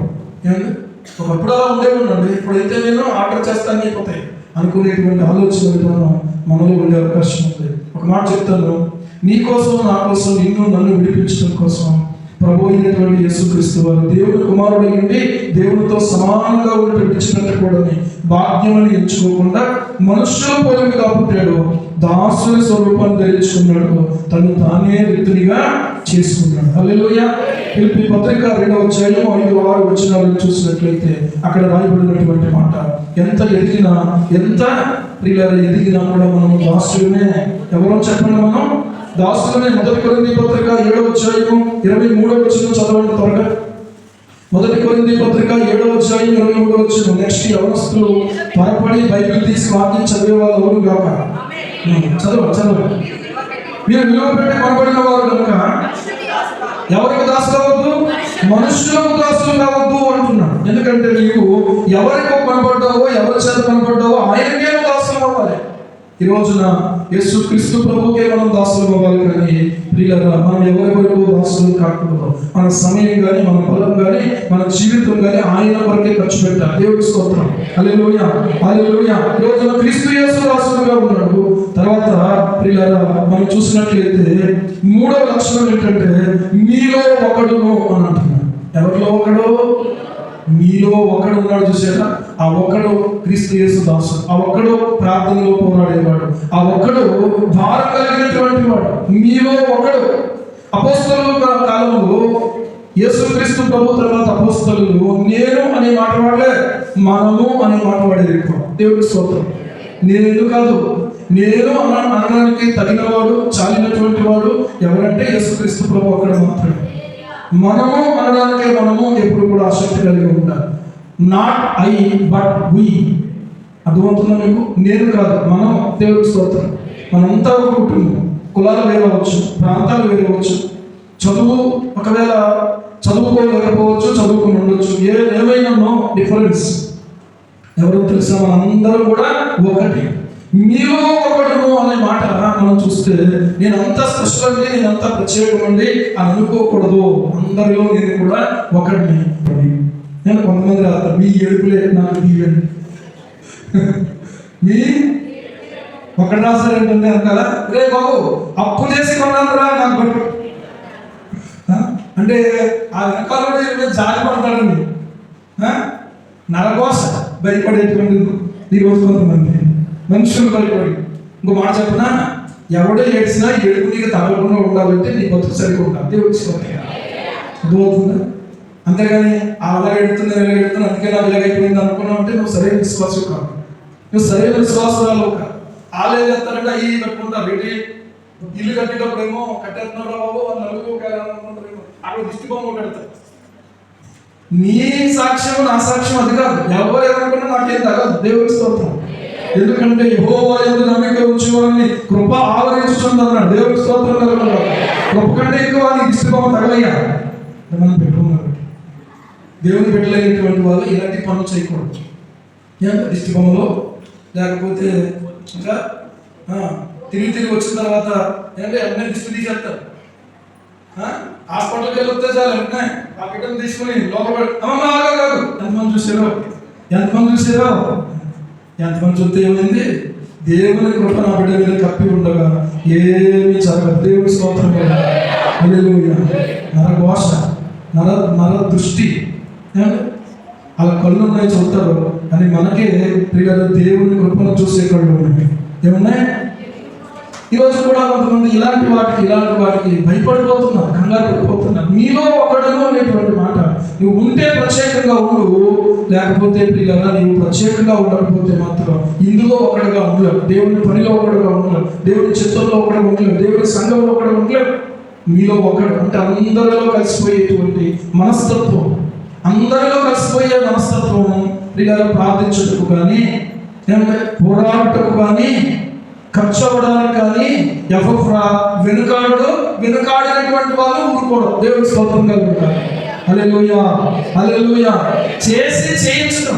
A: ఒకప్పుడు అలా ఉండేవాడు. ఇప్పుడైతే నేను ఆర్డర్ చేస్తాను అయిపోతాయి అనుకునేటువంటి ఆలోచన విధానం మనలో ఉండే అవకాశం ఉంది. ఒక మాట చెప్తాను, నీ కోసం, నా కోసం, నన్ను విడిపించడం కోసం ప్రభు అయినటువంటి యేసుక్రీస్తు వారు దేవుని కుమారుడు నుండి దేవునితో సమానంగా ఉండి విడిచిపెట్టకూడని భాగ్యమని ఎంచుకోకుండా మనుష్యుల పోలికగా పుట్టాడు, దాసుని స్వరూపాన్ని ధరించుకున్నాడు, తను తానే రిక్తునిగా చేసుకున్నాడు. హల్లెలూయా. ఫిలిప్పీ పత్రిక 2వ అధ్యాయం 5-6 వచనాలను చూసినట్లయితే అక్కడ రాయబడినటువంటి మాట, ఎంత ఎదిగినా కూడా మనం దాసులనే. ఎవరో చెప్పండి, మనం దాసులనే. 1 కొరింథీ పత్రిక 7వ అధ్యాయం 23వ వచనం చదవండి త్వరగా. 1 కొరింథీ పత్రిక 7వ అధ్యాయం 23వ వచనం. నెక్స్ట్ యవనస్తులు త్వరపడి బైబిల్ తీసి వాక్యం చదివే వాళ్ళు ఎవరు కాక చదవండి. మీరు విలువ పెట్టి కొనబడిన వారు కనుక ఎవరికి దాసులు కావద్దు, మనుషులకు దాసులు కావద్దు అంటున్నాడు. ఎందుకంటే నీవు ఎవరికో కొనబడ్డావో, ఎవరి చేత కొనబడ్డావో ఆయనకే దాసులు అవ్వాలి. ఈ రోజున యేసుక్రీస్తు ప్రభుకే మనం దాసులు అవ్వాలి. కానీ ప్రియులారా, మనం ఎవరెవరికో దాసులు కాకూడదు. మన సమయం కానీ, మన బలం కానీ, మన జీవితం కానీ ఆయన వరకే ఖర్చు పెట్టాలి. దేవుడి స్తోత్రం. హల్లెలూయా, హల్లెలూయా. ఈ రోజున క్రీస్తు యేసు దాసులుగా ఉన్నాడు. తర్వాత ప్రియులారా, మనం చూసినట్లయితే 3వ లక్షణం ఏంటంటే మీలో ఒకడును అని అంటున్నాడు. ఎవరిలో ఒకడు? మీలో ఒకడు ఉన్నాడు. చూసారా? ఆ ఒక్కడు క్రీస్తు యేసు దాసుడు. ఆ ఒక్కడు ప్రార్థనలో పోరాడేవాడు. ఆ ఒక్కడు భారం కలిగినటువంటి వాడు. మీలో ఒకడు. అపోస్తలుల కాలంలో యేసుక్రీస్తు ప్రభు తర్వాత అపోస్తలులు నేను అనే మాట వాడలే, మనము అనే మాట వాడేది ఎక్కువ. దేవుడి స్తోత్రం. నేను కాదు, నేను అనడానికి తగినవాడు, చాలినటువంటి వాడు ఎవరంటే యేసుక్రీస్తు ప్రభు ఒక్కడు మాత్రమే. మనము అనడానికే మనము ఎప్పుడు కూడా ఆసక్తి కలిగి ఉండాలి. Not I but we. అర్థమవుతుందా మీకు? నేను కాదు, మనం. దేవుడి స్తోత్రం. మనంతా ఒక కుటుంబం. కులాలు వేరవచ్చు, ప్రాంతాలు వేరవచ్చు, చదువు ఒకవేళ చదువుకోలేకపోవచ్చు, చదువుకుని ఉండొచ్చు, ఏమైనా నో డిఫరెన్స్. ఎవరో తెలుసా? మనందరూ కూడా ఒకటి. మీలో ఒకడును అనే మాట మనం చూస్తే నేను అంత స్పష్టంగా, నేను అంత ప్రత్యేకమండి అని అనుకోకూడదు. అందరిలో నేను కూడా ఒకడిని. నేను కొంతమంది రాస్తారు, మీ ఏడుపులే నాకు తీయండి. మీ ఒకటి రాశారంటే అంటారా? రే బాబు, అప్పు చేసి కొన్నారా నాకు పట్టు అంటే ఆ వెనకాల జాలి పడతాడండి. నరకోస భయపడేటువంటి ఈరోజు కొంతమంది మనుషులు భయపడి. ఇంకో మాట చెప్పనా, ఎవడో ఏడ్చినా ఏడుపు నీకు తగలకుండా ఉండాలంటే నీ బతుకు సరిగా ఉండాలి. దేవుడి అర్థమవుతుందా? అంతేగాని అలా ఎడుతున్నా అందుకే నాకు ఇలాగైపోయింది అనుకున్నావు అంటే నువ్వు సరైన విశ్వాసం కాదు, నువ్వు సరైన విశ్వాసాలు కాదు. ఆలయం ఎత్తారంటే అవి కట్టుకుంటారు. ఏంటి ఇల్లు కట్టేటప్పుడేమో కట్టేస్తున్నాడు బాబు అని నలుగురు అక్కడ దిష్టి బొమ్మ పెడతారు. నీ సాక్ష్యం నా సాక్ష్యం అది కాదు. ఎవరు ఏమనుకున్నా నాకేం తగదు. దేవుడి స్తోత్రం. ఎందుకంటే యెహోవా యందు నమ్మిక ఉంచువారిని కృప ఆవరించుచుందన్నాడు. దేవుడి స్తోత్రం కలుగుతుంది. కృప కంటే ఎక్కువ నీ దిష్టి బొమ్మ తగలయ్యా మనం పెట్టుకున్నారు. దేవుని పెట్టలేనటువంటి వాళ్ళు ఇలాంటి పనులు చేయకూడదు. దిష్టి బొమ్మలో లేకపోతే ఇంకా తిరిగి వచ్చిన తర్వాత ఏంటంటే అన్నీ దిష్టి తీసేస్తారు. హాస్పిటల్కి వెళ్ళి వస్తే చాలు వెంటనే ఆ బిడ్డను తీసుకుని లోపల కాదు. ఎంతమంది చూసారో ఎంతమంది చూస్తే ఏమైంది? దేవుని కృప నా బిడ్డ మీద కప్పి ఉండగా ఏమీ జరగదు. దేవుని స్తోత్రం. హల్లెలూయా. నరఘోష, నర దృష్టి వాళ్ళ కళ్ళు ఉన్నాయి చూస్తారు, అని మనకే ప్రియుల దేవుని కృపను చూసే కళ్ళు ఉన్నాయి. ఏమున్నాయి? ఈరోజు కూడా కొంతమంది ఇలాంటి వాటికి భయపడిపోతున్నారు, కంగారు పడిపోతున్నారు. నీలో ఒకడును అనేటువంటి మాట. నువ్వు ఉంటే ప్రత్యేకంగా ఉండు, లేకపోతే ప్రియులారా నీవు ప్రత్యేకంగా ఉండకపోతే మాత్రం ఇందులో ఒకటిగా ఉండలేవు, దేవుని పనిలో ఒకటిగా ఉండలేవు, దేవుని చిత్తంలో ఒకటిగా ఉండలేవు, దేవుని సంఘంలో ఒకటిగా ఉండలేవు. మీలో ఒకడు అంటే అందరిలో కలిసిపోయేటువంటి మనస్తత్వం, అందరిలో కలిసిపోయే మనస్తత్వం ప్రియులారా ప్రార్థించటకు కానీ, పోరాటకు కానీ, ఖర్చు అవ్వడానికి కానీ ఎఫ్రా వెనుకాడినటువంటి వాళ్ళు ఊరుకోవడం. దేవుని స్తోత్రంగా ఉంటారు. హల్లెలూయా, హల్లెలూయా. చేసి చేయించడం.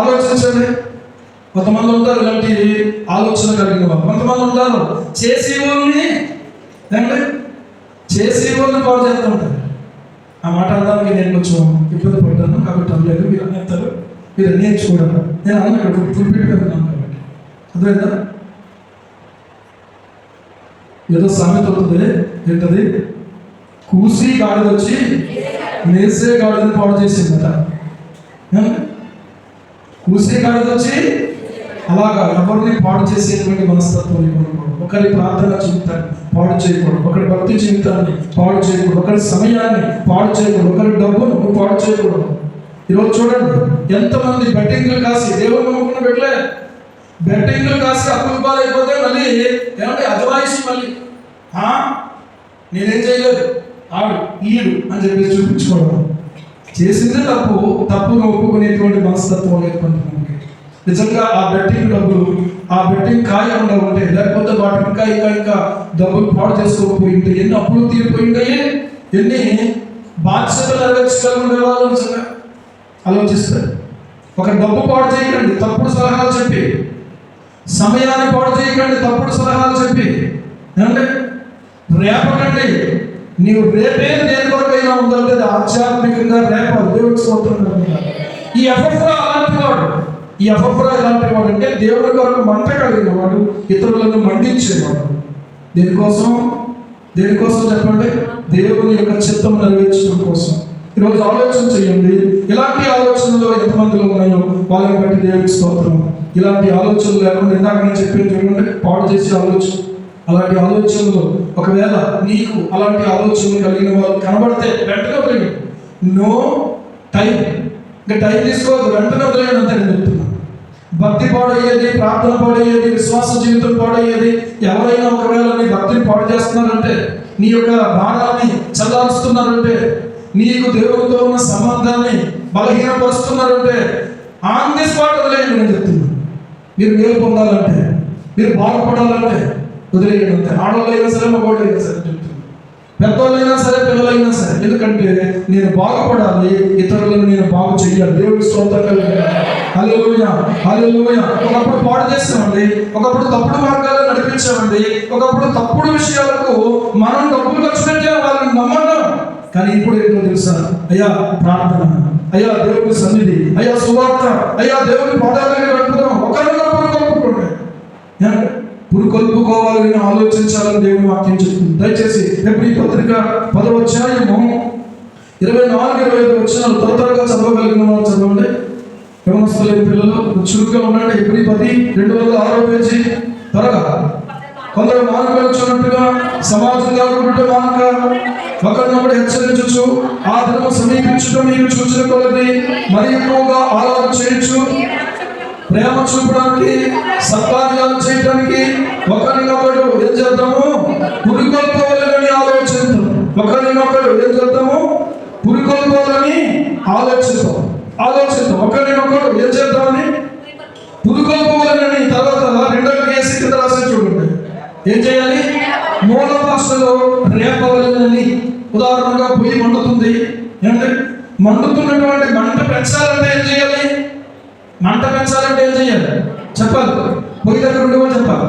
A: ఆలోచించండి, కొంతమంది ఉంటారు ఇలాంటి ఆలోచన కలిగిన వాళ్ళు, కొంతమంది ఉంటారు చేసి వాళ్ళని పాడు చేస్తూ ఉంటారు. ఆ మాట అనడానికి నేను కొంచెం ఇబ్బంది పడ్డాను కాబట్టి అనలేదు. మీరు అనేస్తారు, మీరు నేర్చుకోవడం. నేను అన్న ఇక్కడ ఫుల్ ఫిట్ పెడుతున్నాను కాబట్టి అర్థమైందా? ఏదో సామెత అవుతుంది, ఏంటది? కూసి గాడిద వచ్చి మేసే గాడిదని పాడు చేసిందట. కూసే గాడిద వచ్చి అలాగా ఎవరిని పాడు చేసేటువంటి మనస్తత్వం ఇవ్వకూడదు. ఒకరి ప్రార్థన జీవితాన్ని పాడు చేయకూడదు, ఒకరి భక్తి జీవితాన్ని పాడు చేయకూడదు, ఒకరి సమయాన్ని పాడు చేయకూడదు, ఒకరి డబ్బును పాడు చేయకూడదు. ఈరోజు చూడండి, ఎంతమంది బెట్టింగ్లు కాసి దేవుని నమ్ముకున్న పెట్టలే, బెట్టింగ్లు కాసి అప్పులు పాలైపోతే మళ్ళీ ఏమంటే అజమాయిషి, మళ్ళీ నేనేం చేయలేదు ఆడు ఈడు అని చెప్పేసి చూపించుకోవడం. చేసిందే తప్పును ఒప్పుకునేటువంటి మనస్తత్వం లేకుండా నిజంగా ఆ బెట్టింగ్ డబ్బులు, ఆ బెట్టింగ్ కాయకుండా ఉంటే, లేకపోతే వాటి ఇంకా డబ్బులు పాడు చేసుకోకపోయి ఉంటే, ఎన్ని అప్పులు తీరిపోయింటాయి, ఎన్ని బాధ్యతలు నెరవేర్చగలిగిన వాళ్ళు నిజంగా ఆలోచిస్తారు. ఒక డబ్బు పాడు చేయకండి తప్పుడు సలహాలు చెప్పి, సమయాన్ని పాడు చేయకండి తప్పుడు సలహాలు చెప్పి, ఏమంటే రేపకండి. నీవు రేపే దేని కొరకైనా ఉందంటే అది ఆధ్యాత్మికంగా రేపాలి. దేవుడికి స్తోత్రం. ఈ ఎఫ్రా అలాంటి వాడు. ఈ ఎఫ్రా ఎలాంటి వాడు అంటే దేవుడి కొరకు మంట కలిగిన వాడు, ఇతరులను మండించేవాడు. దేనికోసం చెప్పండి? దేవుని యొక్క చిత్తం నెరవేర్చడం కోసం. ఈరోజు ఆలోచన చేయండి, ఇలాంటి ఆలోచనలు ఎంతమందిలో ఉన్నాయో వాళ్ళని బట్టి దేవుడికి స్తోత్రం. ఇలాంటి ఆలోచనలు లేకుండా ఇందాక నేను చెప్పేది చూడండి, పాడు చేసే ఆలోచన. అలాంటి ఆలోచనలు ఒకవేళ నీకు అలాంటి ఆలోచనలు కలిగిన వాళ్ళు కనబడితే వెంటనే వదిలేయండి. నో టైం, ఇంకా టైం తీసుకోవద్దు, వెంటనే వదిలేయండి అంతే నేను చెప్తున్నా. భక్తి పాడయ్యేది, ప్రార్థన పాడయ్యేది, విశ్వాస జీవితం పాడయ్యేది. ఎవరైనా ఒకవేళ నీ భక్తిని పాడు చేస్తున్నారంటే, నీ యొక్క భారాన్ని చల్లారుస్తున్నారంటే, నీకు దేవుడితో ఉన్న సంబంధాన్ని బలహీనపరుస్తున్నారంటే ఆన్ ది స్పాట్ వదిలేయండి నేను చెప్తున్నా. మీరు మేలు పొందాలంటే, మీరు బాగుపడాలంటే వదిలేయండి అంతే. ఆడవాళ్ళైనా సరే, మగవాళ్ళైనా సరే చెప్తున్నా, పెద్దవాళ్ళైనా సరే, పిల్లలైనా సరే. ఎందుకంటే నేను బాగుపడాలి, ఇతరులను నేను బాగు చేయాలి. దేవుడికి స్తోత్రం. హల్లెలూయా, హల్లెలూయా. ఒకప్పుడు పాడు చేస్తామండి, ఒకప్పుడు తప్పుడు మార్గాలు నడిపించామండి, ఒకప్పుడు తప్పుడు విషయాలకు మనం డబ్బులు ఖర్చు పెట్టే వాళ్ళని నమ్మడం. కానీ ఇప్పుడు ఏంటో తెలుసా? అయ్యా ప్రార్థన, అయ్యా దేవుడి సన్నిధి, అయ్యా సువార్త, అయ్యా దేవుని పాదాలని గడుపుదాం. ఒకరినొకరు కలుపుకోండి, పురుకొల్పుకోవాలని ఆలోచించాలని దేవుని వాక్యం చెప్తుంది. దయచేసి హెబ్రీ పత్రిక 10వ అధ్యాయము 24-25 వచనాలు త్వరగా చదవగలిగిన వాళ్ళు చదవండి. యవనస్తులైన పిల్లలు చురుగ్గా ఉండండి. హెబ్రీ 10:206 పేజీ త్వరగా. కొందరు మానుకొచ్చున్నట్టుగా సమాజంగా మానక ఒకరినొకడు హెచ్చరించు, ఆ దినము సమీపించడం మీరు చూసిన కొలది మరి ఎక్కువగా ఆలోచన చేయొచ్చు, ప్రేమ చూపడానికి, సత్కార్యాలు చేయడానికి ఒకరినొకడు ఏం చేద్దాము? పురికొల్పోవాలని ఆలోచిస్తాం. ఒకరినొకడు ఏం చేద్దాము? పురికొల్పోవాలని ఆలోచిస్తాం. ఒకరినొకడు ఏం చేద్దామని పురికొల్పోవాలని. తర్వాత 2వ కేసు కింద రాసి చూడండి, ఏం చేయాలి? మూల భాషలో రేపవలని. ఉదాహరణగా పొయ్యి మండుతుంది, ఏంటంటే మండుతున్నటువంటి మంట పెంచాలంటే ఏం చేయాలి? మంట పెంచాలంటే ఏం చేయాలి చెప్పాలి? పొయ్యి దగ్గర ఉండేవాళ్ళు చెప్పాలి.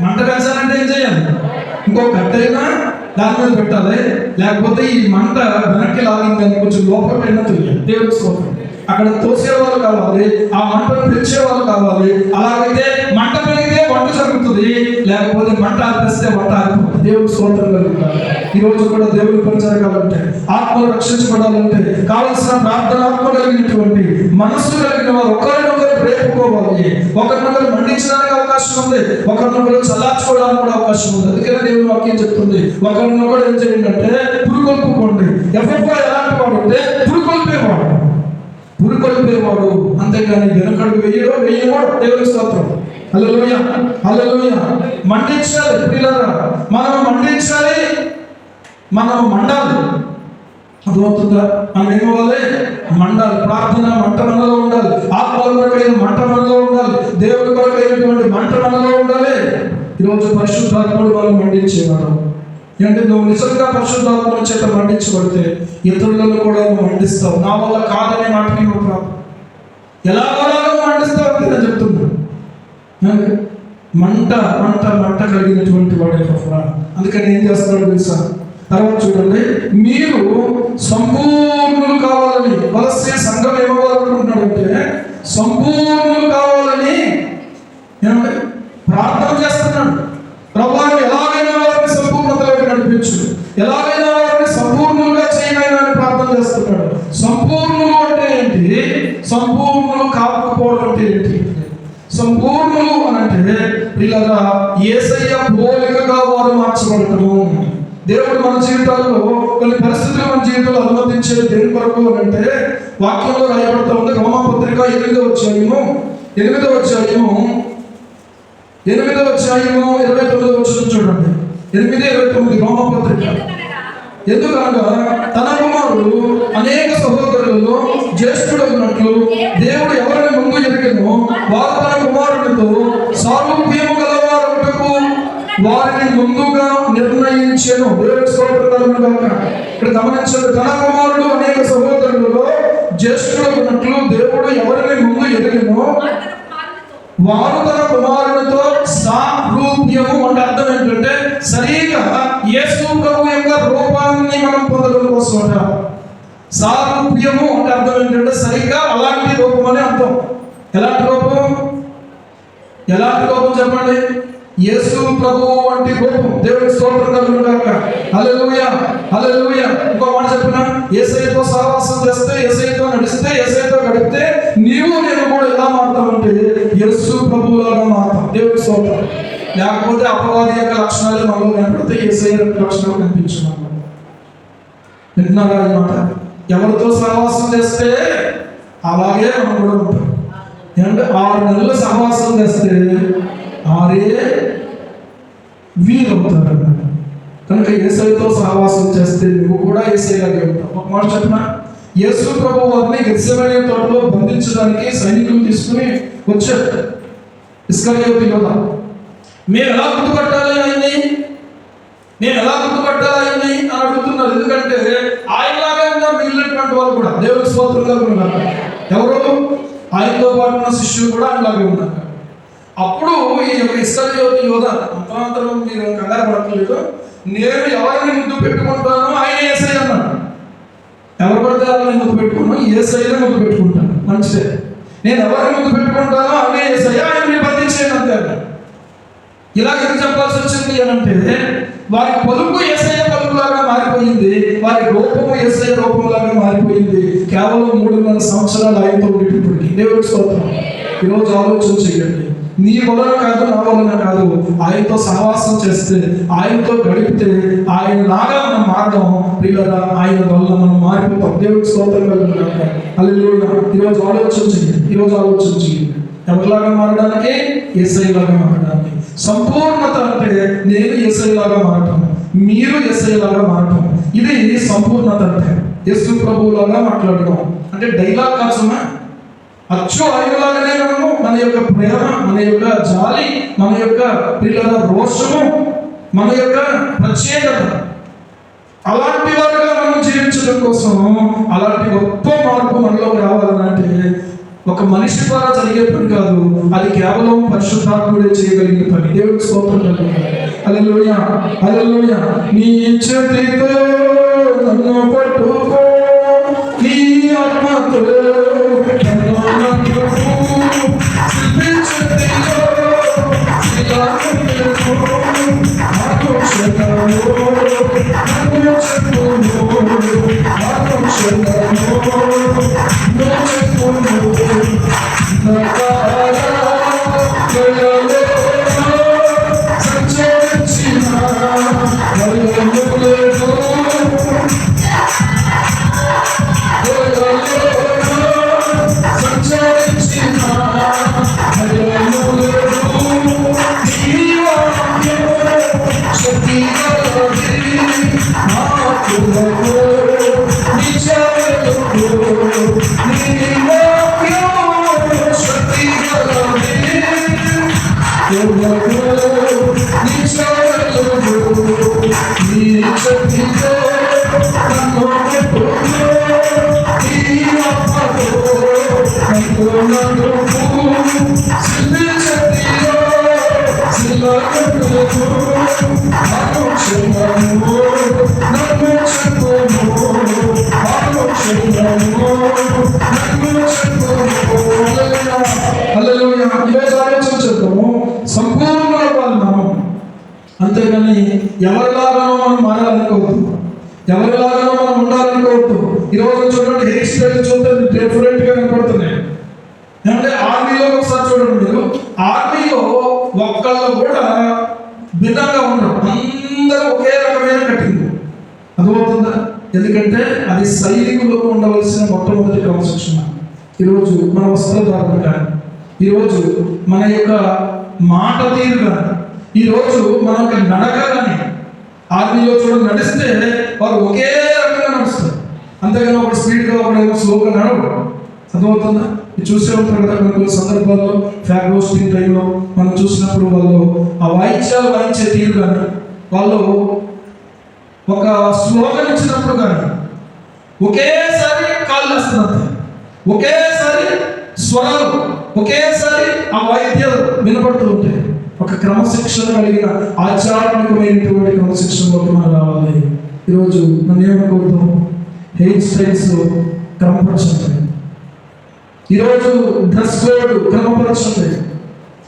A: మంట పెంచాలంటే ఏం చేయాలి? ఇంకో కట్టైనా దాని మీద పెట్టాలి, లేకపోతే ఈ మంట వెనక్కి లాగిందని కొంచెం లోపల పెట్టిన తెలియాలి. దేవుడి స్తోత్రం. అక్కడ తోసేవాళ్ళు కావాలి, ఆ మంటను పెంచేవాళ్ళు కావాలి. అలాగైతే మంట పెరిగితే వంట జరుగుతుంది, లేకపోతే మంట ఆపేస్తే వంట ఆగిపోతుంది. దేవుడు స్తోత్రం కలుగుతారు. ఈ రోజు కూడా దేవుడి పని జరగాలంటే, ఆత్మలు రక్షించబడాలంటే కావలసిన ప్రార్థన ఆత్మ కలిగినటువంటి మనస్సు కలిగిన వారు ఒకరినొకరు రేపుకోవాలి. ఒకరినొకరు మండించడానికి అవకాశం ఉంది, ఒకరినొకరు చల్లార్చుకోవడానికి కూడా అవకాశం ఉంది. అందుకనే దేవుడు వాక్యం చెప్తుంది, ఒకరినొకరు ఏం చేయండి అంటే పురుకొల్పుకోండి. ఎఫ్ఎఫ్ఐ ఎలాంటి వాడు అంటే పురుకొల్పేవాడు, అంతేగాని వెనకడుగు వెయ్యవాడు. దేవుని స్తోత్రం. హల్లెలూయా, హల్లెలూయా. మండించాలి పిల్లరా, మనం మండించాలి, మనం మండాలి. అర్థమవుతుందా? మనం ఏమవ్వాలి? మండాలి. ప్రార్థన మంట మనలో ఉండాలి, ఆత్మల కొరకైన మంట మనలో ఉండాలి, దేవుడి కొరకైనటువంటి మంట మనలో ఉండాలి. ఈరోజు పరిశుద్ధాత్ముడు మనం మండించేవాడు. అంటే నువ్వు నిజంగా పరిశుద్ధాత్మ చేత మండించబడితే ఇతరులను కూడా నువ్వు మండిస్తావు. నా వల్ల కాదనే మాటని నువ్వు ప్రార్థన ఎలాగోలాగో మండిస్తావు అని నేను చెప్తున్నాను. మంట మంట మంట కలిగినటువంటి వాడే యెహోవా. అందుకని ఏం చేస్తున్నాడు తెలుసా? తర్వాత చూడండి, మీరు సంపూర్ణులు కావాలని, వలసే సంఘం ఏమవ్వాలనుకుంటున్నాడు అంటే సంపూర్ణులు కావాలని ఏమంటే ప్రార్థన చేస్తున్నాడు. ప్రభువా ఎలాగైనా వారిని సంపూర్ణతలోకి నడిపించు, ఎలాగైనా వారిని సంపూర్ణులుగా చేయనైనా అని ప్రార్థన చేస్తున్నాడు. సంపూర్ణులు అంటే ఏంటి? సంపూర్ణులు కాకపోవడం అంటే ఏంటి? సంపూర్ణులు అని అంటే పిల్లగా యేసయ్య పోలికగా వారు మార్చబడటము. దేవుడు మన జీవితాల్లో కొన్ని పరిస్థితులు మన జీవితంలో అనుమతించేది దేని కొరకు అని అంటే వాక్యంలో రాయబడుతూ ఉంది. రోమాపత్రిక 8వ అధ్యాయము 29 చూడండి. 8:29 రోమాపత్రిక. ఎందుకనగా తన కుమారుడు అనేక సహోదరులలో జ్యేష్ఠుడైనట్లు దేవుడు ఎవరిని ముందు ఎరిగెనో వారు తన కుమారునితో సారూప్యము గలవారొకటకు వారిని ముందుగా నిర్ణయించెను. దేవుడి స్తోత్రం. ఇక్కడ గమనించండి, తన కుమారుడు అనేక సహోదరులలో జ్యేష్ఠుడైనట్లు దేవుడు ఎవరిని ముందు ఎరిగెనో వారు తన కుమారునితో సారూప్యము అంటే అర్థం ఏంటంటే సరిగా యేసు ప్రభు యొక్క రూపాన్ని మనం పొందడం కోసం అంట. సారూప్యము అంటే అర్థం ఏంటంటే సరిగ్గా అలాంటి రూపం అని అర్థం. ఎలాంటి రూపం? ఎలాంటి రూపం చెప్పండి? యేసు ప్రభు వంటి రూపం. దేవుడి స్తోత్రం కలుగుగాక. హల్లెలూయా, హల్లెలూయా. ఇంకో మాట చెప్పిన, యేసయ్యతో సహవాసం చేస్తే, యేసయ్యతో నడిస్తే, యేసయ్యతో గడిపితే నీవు నేను కూడా ఎలా మారుతామంటే యేసు ప్రభువులాగా మారుతాం. దేవుడి స్తోత్రం. లేకపోతే అపవాది యొక్క లక్షణాలు మనలో కనపడితే యేసయ్య లక్షణాలు కనిపించున్నాం. వింటున్నారా ఈ మాట? ఎవరితో సహవాసం చేస్తే అలాగే మనం కూడా ఉంటాం. అంటే 6 నెలలు సహవాసం చేస్తే 6 వీలవుతారు. కనుక యేసయ్యతో సహవాసం చేస్తే నువ్వు కూడా యేసయ్యలాగే ఉంటావు. ఒక మాట చెప్పిన, యేసు ప్రభు వారిని గెత్సెమనే తోటలో బంధించడానికి సైనికులు తీసుకుని వచ్చారు. ఇస్కరియోతు యోధ, మేము ఎలా గుర్తుపట్టాలి ఆయన్ని, నేను ఎలా గుర్తుపట్టాలి ఆయన్ని అని అడుగుతున్నారు. ఎందుకంటే ఆయనలాగే ఉన్నారు మిగిలినటువంటి వాళ్ళు కూడా. దేవుడి స్తోత్రంగా ఉన్నారు. ఎవరు? ఆయనతో పాటు ఉన్న శిష్యులు కూడా ఆయనలాగే ఉన్నారు. అప్పుడు ఈ యొక్క ఇస్కరియోతు యోధ అంతరాంతరం మీరు కంగారు పడట్లేదు, నేను ఎవరిని ముద్దు పెట్టుకుంటానో ఆయన యేసయ్య అన్నాడు. ఎవరు పడితే వాళ్ళని ముద్దు పెట్టుకున్నాను, యేసయ్యనే ముద్దు పెట్టుకుంటాను. మంచిదే. నేను ఎవరిని ముద్దు పెట్టుకుంటానో ఆయన యేసయ్య, ఆయన మీరు బంధించేయండి అంతే అన్నాడు. ఇలా ఎందుకు చెప్పాల్సి వచ్చింది అని అంటే వారి పలుకు యేసయ్య పలుకులాగా మారిపోయింది, వారి రూపము యేసయ్య రూపంలాగా మారిపోయింది. కేవలం 3.5 సంవత్సరాలు ఆయనతో ఉండేటప్పటికి. దేవుడి స్తోత్రం. ఈరోజు ఆలోచన చేయండి, నీ వలన కాదు, నా వలన కాదు, ఆయనతో సహవాసం చేస్తే, ఆయనతో గడిపితే ఆయన లాగా మనం మారడం పిల్లరా, ఆయన వల్ల మనం మారిపోతాం. దేవుడి స్తోత్రం కలుగుగాక. హల్లెలూయా. ఈరోజు ఆలోచన చేయండి. ఎవరిలాగా మారడానికి? యేసయ్యలాగా మారడానికి. సంపూర్ణత అంటే నేను యేసయ్యలాగా మారటం, మీరు యేసయ్యలాగా మారటం. ఇది సంపూర్ణత అంటే. యేసు ప్రభువులాగా మాట్లాడడం అంటే డైలాగ్ కాసుమా, అచ్చు ఆయనలాగానే మనము మన యొక్క ప్రేమ, మన యొక్క జాలి, మన యొక్క పిల్లల రోషము, మన యొక్క ప్రత్యేకత అలాంటి వారుగా మనం జీవించడం కోసం అలాంటి గొప్ప మార్పు మనలోకి రావాలంటే ఒక మనిషి ద్వారా జరిగే పని కాదు, అది కేవలం పరిశుద్ధాత్ముడే చేయగలిగిన పని. దేవుడికి స్తోత్రం కలుగుగాక. హల్లెలూయా, హల్లెలూయా. నీ చేతితో నన్ను పట్టుకో, నీ ఆత్మతో నన్ను నడుపు, నీ చేతితో నీ సంపూర్ణ మనం, అంతేగాని ఎవరిలాగానో మనం మారాలనుకోవద్దు, ఎవరిలాగానో మనం ఉండాలనుకోవద్దు. ఈరోజు చూడండి, హెయిర్ స్టైల్ చూస్తే డిఫరెంట్ గా కనపడుతున్నాయి. అంటే ఆర్మీలో ఒకసారి చూడండి, మీరు ఆర్మీలో ఒక్కళ్ళు కూడా భిన్నంగా ఉండరు, అందరూ ఒకే రకమైన కటింగ్. అర్థమవుతుందా? ఎందుకంటే అది సైనికులకు ఉండవలసిన మొట్టమొదటి క్రమశిక్షణ. ఈరోజు మన వస్త్రధారణ కానీ, ఈరోజు మన యొక్క మాట తీరు కానీ, ఈరోజు మన యొక్క నడక కానీ, ఆర్మీలో చూడండి నడిస్తే వారు ఒకే రకంగా నడుస్తారు, అంతేగాని ఒక స్పీడ్గా ఒకడేమో స్లోగా నడవడం. అర్థమవుతుందా? చూసే ఉంటారు కదా, కొన్ని సందర్భాల్లో ఫ్లాగ్ హోస్టింగ్ టైంలో మనం చూసినప్పుడు వాళ్ళు ఆ వాయిద్యాలు వాయించే తీరు కానీ, వాళ్ళు ఒక స్లోగన్ ఇచ్చినప్పుడు కానీ ఒకేసారి కాళ్ళు వేస్తున్నారు, ఒకేసారి స్వరాలు, ఒకేసారి ఆ వాయిద్యాలు వినపడుతూ ఉంటాయి. ఒక క్రమశిక్షణ కలిగిన ఆధ్యాత్మికమైనటువంటి క్రమశిక్షణలోకి మనం రావాలి. ఈరోజు మనం ఏమనుకోవద్దు, హెయిర్ స్టైల్స్ క్రమపరచండి, ఈరోజు డ్రెస్ కోడ్ క్రమపరచండి.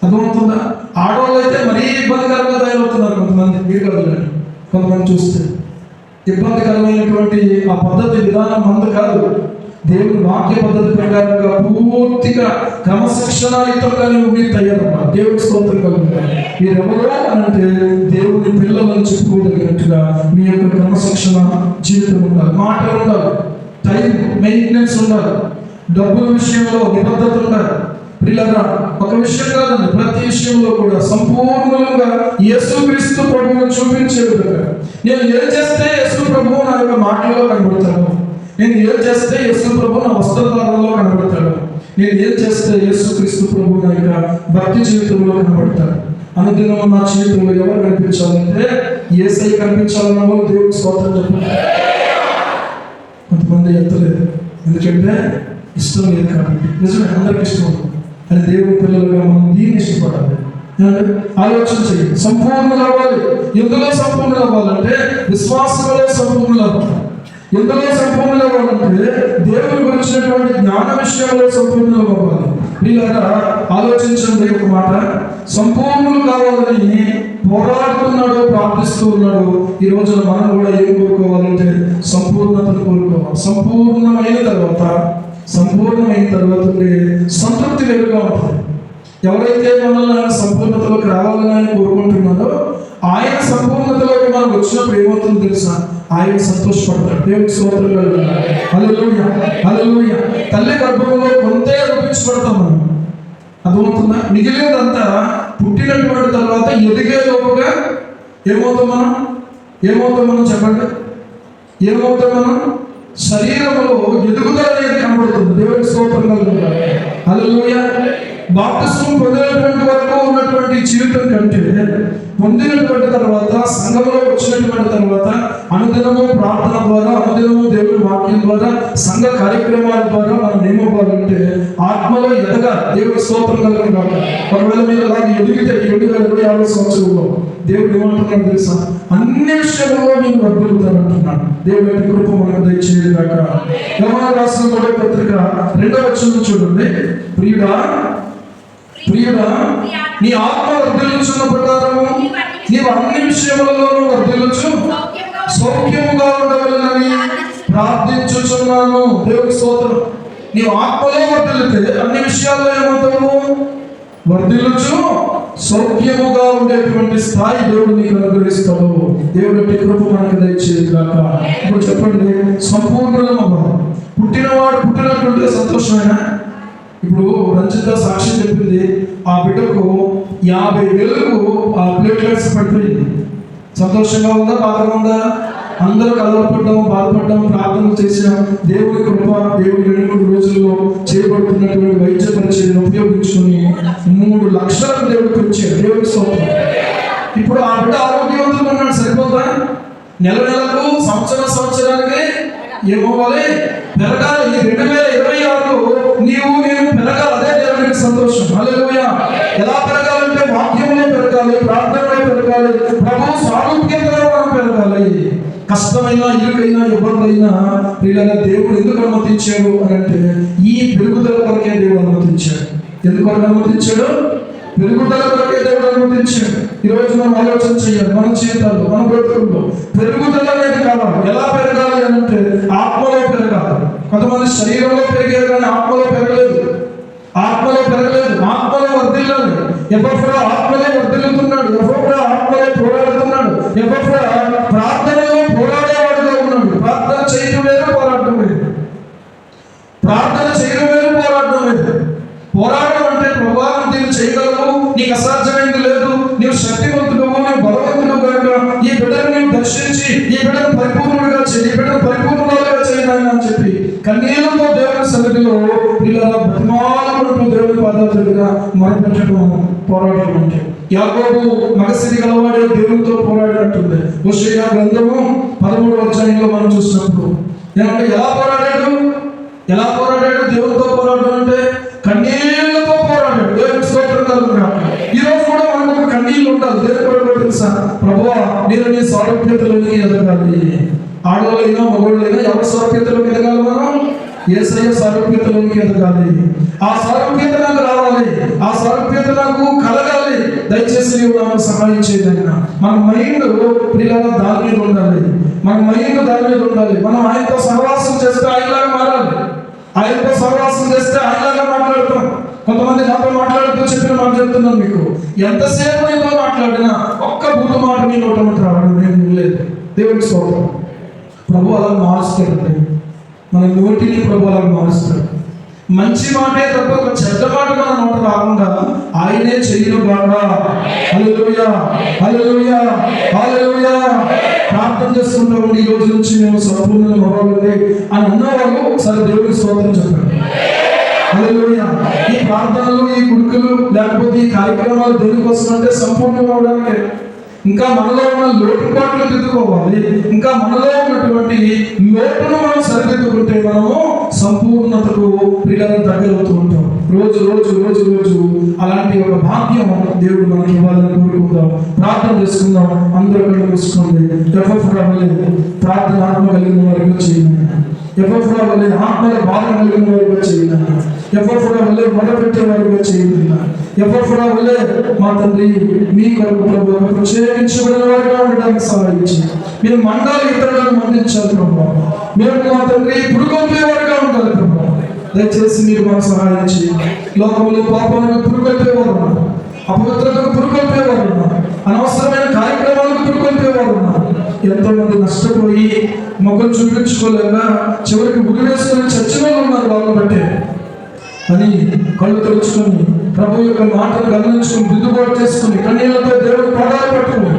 A: అర్థమవుతుందా? ఆడవాళ్ళు అయితే మరీ ఇబ్బందికరంగా తయారవుతున్నారు కొంతమంది, మీరు కదండి, కొంతమంది చూస్తే ఇబ్బందికరమైనటువంటి ఆ పద్ధతి విధానం మందు కాదు. దేవుని వాక్య పద్ధతి ప్రకారంగా పూర్తిగా క్రమశిక్షణాయుతంగా మీరు తయారవ్వాలి. దేవుడి స్తోత్రం కలుగుతారు. మీరెవరో అంటే దేవుని పిల్లలను చెప్పుకోగలిగినట్టుగా మీ యొక్క క్రమశిక్షణ జీవితం ఉండాలి, మాట ఉండాలి, టైం మెయింటెనెన్స్ ఉండాలి, డబ్బుల విషయంలో నిబద్ధత ఉండాలి. పిల్లగా ఒక విషయం కాదండి, ప్రతి విషయంలో కూడా సంపూర్ణంగా యేసుక్రీస్తు ప్రభువును చూపించే విధంగా నేను ఏం చేస్తే యేసు ప్రభువు నా యొక్క మాటల్లో కనబడతాడు, నేను ఏం చేస్తే యేసు ప్రభు నా వస్త్రధారణలో కనబడతాడు, నేను ఏం చేస్తే యేసుక్రీస్తు ప్రభు నా యొక్క భక్తి జీవితంలో కనబడతాడు. అనుదినం నా జీవితంలో ఎవరు కనిపించాలంటే యేసయ్య కనిపించాలన్న వాళ్ళు దేవుడికి స్తోత్రం చెప్పాలి. కొంతమంది ఎత్తలేదు, ఎందుకంటే ఇష్టం లేదు కాబట్టి. నిజమే, అందరికి ఇష్టం ఉంటుంది, కానీ దేవుని పిల్లలుగా మనం దీన్ని ఇష్టపడాలి. ఆలోచన చేయండి, సంపూర్ణులు అవ్వాలి. ఎందులో సంపూర్ణులు అవ్వాలంటే విశ్వాసంలో సంపూర్ణులు అవ్వాలి. ఎందులో సంపూర్ణులు అవ్వాలంటే దేవుని గురించినటువంటి జ్ఞాన విషయంలో సంపూర్ణులు అవ్వాలి. వీళ్ళగా ఆలోచించండి ఒక మాట, సంపూర్ణులు కావాలని పోరాడుతున్నాడు, ప్రార్థిస్తూ ఉన్నాడు. ఈ రోజున మనం కూడా ఏం కోరుకోవాలంటే సంపూర్ణతను కోరుకోవాలి. సంపూర్ణమైన తర్వాత సంతృప్తి వేరుగా ఉంటుంది. ఎవరైతే మనల్ని ఆయన సంపూర్ణతలోకి రావాలని ఆయన కోరుకుంటున్నాడో ఆయన సంపూర్ణతలోకి మనం వచ్చినప్పుడు ఏమవుతుందో తెలుసా, ఆయన సంతోషపడతాడు. దేవుడికి స్తోత్రం కలుగుతాడు. హల్లెలూయా, హల్లెలూయా. తల్లి గర్భంలో కొంతే రూపించబడతాం మనం, అర్థమవుతుందా? మిగిలినదంతా పుట్టినటువంటి తర్వాత ఎదిగే లోపుగా ఏమవుతాం మనం చెప్పండి, ఏమవుతాం మనం? శరీరంలో ఎదుగుదల అనేది కనబడుతుంది. దేవుడికి స్తోత్రం కలుగుతాడు. హల్లెలూయా. బాప్తిస్మం పొందినటువంటి వరకు ఉన్నటువంటి జీవితం కంటే పొందినటువంటి తర్వాత, సంఘంలో వచ్చినటువంటి తర్వాత అనుదినము ప్రార్థన ద్వారా, అనుదినము దేవుని వాక్యం ద్వారా, సంఘ కార్యక్రమాల ద్వారా మనం ఏమవ్వాలంటే ఆత్మలో ఎదగాలి. దేవుడి స్తోత్రం కలుగుతాడు. ఒకవేళ మీరు అలాగే ఎదిగితే 2025 సంవత్సరంలో దేవుడు ఏమంటున్నాడు తెలుసా, అన్ని విషయంలో నేను వర్ధిల్లుతానంటున్నాడు. దేవుడి కృప మనకు దయచేయగాక. యోహాను రాసిన 3వ పత్రిక 2వ వచనం చూడండి. ప్రియుడా నీ ఆత్మ వర్ధిల్లుచున్న ప్రకారము నీవు అన్ని విషయములలోనూ వర్ధిల్లుచు సౌఖ్యముగా ఉండవలెనని ప్రార్థించుచున్నాను. దేవుడి స్తోత్రం. నీవు ఆత్మలో వర్ధిల్లితే అన్ని విషయాల్లో ఏమవుతావు? వర్ధిల్లుచు సౌఖ్యముగా ఉండేటువంటి స్థాయి దేవుడు నీకు అనుగ్రహిస్తాడు. దేవుడి కృప మనకు దయచేయగాక. ఇప్పుడు చెప్పండి, సంపూర్ణము పుట్టినవాడు పుట్టినటువంటి సంతోషమైన. ఇప్పుడు రంజిత సాక్షి చెప్పింది, ఆ బిడ్డకు 50,000 ఆ ప్లేట్లెట్స్ పడిపోయింది. సంతోషంగా ఉందా, బాధగా ఉందా? అందరూ కలవపడ్డాం, బాధపడ్డాం, ప్రార్థన చేసాం. దేవుడి కృప, దేవుడి 2-3 రోజుల్లో చేయబడుతున్నటువంటి వైద్య పరిచర్యను ఉపయోగించుకుని 3 లక్షలకు దేవుడికి వచ్చాడు. దేవుడి స్తోత్రం. ఇప్పుడు ఆ బిడ్డ ఆరోగ్యవంతంగా ఉన్నాడు. సరిపోతా? నెలకు సంవత్సరానికి ఏమవ్వాలి? పెరగాలి. ఈ 2026లో నీవు నేను పెరగాలి. అదే దేవునికి సంతోషం. హల్లెలూయా. ఎలా పెరగాలంటే వాక్యంలో పెరగాలి, ప్రార్థనలో పెరగాలి, ప్రభు సారూప్యతలో మనం పెరగాలి. కష్టమైన, ఇరుకైనా, ఇబ్బందైనా వీళ్ళగా దేవుడు ఎందుకు అనుమతించాడు అని అంటే ఈ పెరుగుదల కొరకే దేవుడు అనుమతించాడు. ఎందుకు అనుమతించాడు? పెరుగుదల కొరకే దేవుడు అనుమతించాడు. ఈరోజు మనం ఆలోచన చేయాలి. మన జీవితాల్లో, మన బ్రతుకుల్లో పెరుగుదల అనేది కావాలి. ఎలా పెరగాలి అని అంటే ఆత్మలో పెరగాలి. కొంతమంది శరీరంలో పెరిగారు కానీ ఆత్మలో పెరగలేదు. ఆత్మలో వర్ధిల్లాలి. ఎపఫ్రా ఆత్మలో వర్ధిల్లుతున్నాడు. ఎపఫ్రా ఆత్మలో పోరాడుతున్నాడు. ఎపఫ్రా ప్రార్థనలో పోరాడేవాడుగా ఉన్నాడు. ప్రార్థన చేయడం వేరు, పోరాడటం వేరు. ప్రార్థన చేయడం వేరు, పోరాడటం వేరు. పోరాటం అంటే ప్రభువా నీవు చేయగలవు, నీకు అసాధ్యమైంది లేదు, నీవు శక్తివంతుడు, నీవు బలవంతుడు కనుక ఈ బిడ్డను నీవు దర్శించి ఈ బిడ్డను పరిపూర్ణుడిగా చేయి, ఈ బిడ్డను పరిపూర్ణులుగా చేయాలని అని చెప్పి కన్నీళ్లతో దేవుని సన్నిధిలో ఇలా బతిమాలకుంటూ దేవుని పాదాలుగా మొరపెట్టడం పోరాటం అంటే. యాకోబు మగసిరి గలవాడే దేవునితో పోరాడినట్టుంది. హోషేయ గ్రంథము 13వ అధ్యాయంలో మనం చూసినప్పుడు ఏమంటే ఎలా పోరాడాడు దేవునితో పోరాటం అంటే కన్నీళ్లతో పోరాడాడు. దేవునికి స్తోత్రం కలుగుగాక. ఈ రోజు కూడా మనకు కన్నీళ్ళు ఉండాలి. దేవుని కొరకు తెలుసా? ప్రభువా నేను నీ సారూప్యతలోకి ఎదగాలి. ఆడవాళ్ళైనా మగవాళ్ళైనా ఎవరి సారూప్యతలోకి ఎదగాలి? మనం యేసయ్య సారూప్యతలోకి ఎదగాలి. ఆ సారూప్యత నాకు రావాలి, ఆ సారూప్యత నాకు కలగాలి. దయచేసి నీవు నాకు సహాయం చేయదైనా. మన మైండ్ ప్రియులారా దాని మీద ఉండాలి. మన మైండ్ దాని మీద ఉండాలి. మనం ఆయనతో సహవాసం చేస్తే ఆయనలాగా మారాలి. ఆయనతో సహవాసం చేస్తే ఆయనలాగా మాట్లాడతాం. కొంతమంది నాతో మాట్లాడుతూ చెప్పిన మాట చెప్తున్నాను మీకు. ఎంతసేపు నీతో మాట్లాడినా ఒక్క బూతు మాట నీ నోట రావడం నేను లేదు. దేవుడికి స్తోత్రం. ప్రభు అలా మారుస్తాడు. మన నోటిని ప్రభు అలా మారుస్తాడు. మంచి మాటే తప్ప ఒక చెడ్డ మాట మన నోట రాకుండా ఆయనే చెయ్యను బాగా. హల్లెలూయా, హల్లెలూయా, హల్లెలూయా. ప్రార్థన చేసుకుంటూ ఉండి ఈ రోజు నుంచి మేము సంపూర్ణంగా అవ్వాలి అని అన్నవాళ్ళు ఒకసారి దేవుడికి స్తోత్రం చెప్పండి. హల్లెలూయా. ఈ ప్రార్థనలు, ఈ గుడుకులు, లేకపోతే ఈ కార్యక్రమాలు దేనికోసం అంటే సంపూర్ణంగా అవడానికి. ఇంకా మనలో ఉన్న లోటుపాట్లు దిద్దుకోవాలి. ఇంకా మనలో ఉన్నటువంటి లోటును మనం సరిదిద్దుకుంటే మనము సంపూర్ణతకు ప్రియుల దగ్గర అవుతూ ఉంటాం. రోజు అలాంటి ఒక భాగ్యం దేవుడు మనకి ఇవ్వాలని కోరుకుందాం. ప్రార్థన చేసుకుందాం. అందరూ కళ్ళు మూసుకోండి. ఎపఫ్రా వలె ప్రార్థన ఆత్మ కలిగిన వారిగా చేయండి. ఎపఫ్రా వలె ఆత్మల భారం కలిగిన వారిగా చేయండి. ఎపఫ్రా వలె మొదలుపెట్టే వారిగా చేయండి. ఎపఫ్రా వలె మా తండ్రి మీ కొరకు ప్రభు ప్రత్యేకించబడిన వారిగా ఉండడానికి సహాయం చేయండి. మీరు మండాలు ఇతరులను మందించాలి ప్రభు. మేము మా తండ్రి పురుగొల్పే వారిగా ఉండాలి ప్రభు. దయచేసి మీరు మాకు సహాయం చేయండి. లోకంలో పాపాలకు పురుగొల్పేవారు ఉన్నారు, అపవిత్రతకు పురుగొల్పేవారు ఉన్నారు, అనవసరమైన కార్యక్రమాలకు పురుగొల్పేవారు ఉన్నారు. ఎంతో మంది నష్టపోయి మొక్కలు చూపించుకోలేక చివరికి గుడి వేసుకొని చచ్చిన వాళ్ళు ఉన్నారు. వాళ్ళని బట్టే అని కళ్ళు తెరుచుకొని ప్రభు యొక్క మాటలు గమనించుకుని దిద్దుబాటు చేసుకుని కన్నీళ్లతో దేవుడు పాదాలు పట్టుకుని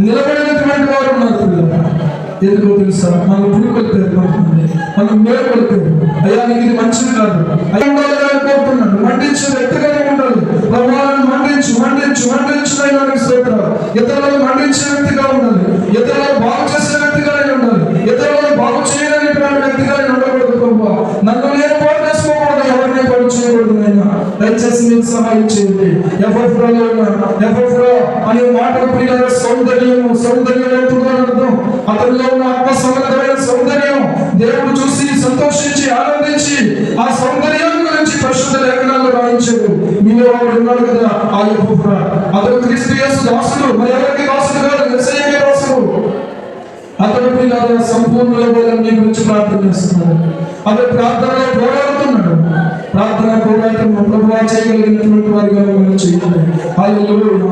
A: నిలబడినటువంటి వారు ఉన్నారు. ఎందుకో తెలుసా? మనం పురుగొల్పారు, మనం మేలుకొల్పారు. అయ్యా నీకు ఇది మంచిది కాదు, అయ్యా ఉండాలని కోరుతున్నాడు. మండించే వ్యక్తిగానే ఉండాలి. ప్రభువాలను మండించు ఇతరులను మండించే వ్యక్తిగా ఉండాలి. ఇతరులను బాగు చేసే వ్యక్తిగానే ఉండాలి. ఇతరులను బాగు చేయలేనటువంటి వ్యక్తిగానే ఉండకూడదు. ప్రభు నన్ను నేను పాటు చేసుకోకూడదు, ఎవరిని పాటు చేయకూడదు. అయినా దయచేసి మీకు సహాయం చేయండి. ఎపఫ్రా అనే మాటకు ప్రియుల సౌందర్యవంతుగా అర్థం. అతనిలో ఉన్న ఆత్మ సంబంధమైన సౌందర్యం దేవుడు చూసి సంతోషించి ఆనందించి ఆ సౌందర్యాన్ని గురించి పరిశుద్ధ లేఖనాల్లో రాయించాడు. మీలో ఒకడు ఉన్నాడు కదా ఆ ఎపఫ్రా. అతడు క్రీస్తు యేసు దాసుడు, మరి ఎవరికి దాసుడు కాదు, యేసయ్యకే దాసుడు. అతడు పిల్లల సంపూర్ణ మీ గురించి ప్రార్థన చేస్తున్నాడు. అతడు ప్రార్థనలో పోరాడుతున్నాడు. ప్రార్థన పోరాటం ప్రభువా చేయగలిగినటువంటి వారిగా మనం చేయాలి. హల్లెలూయా.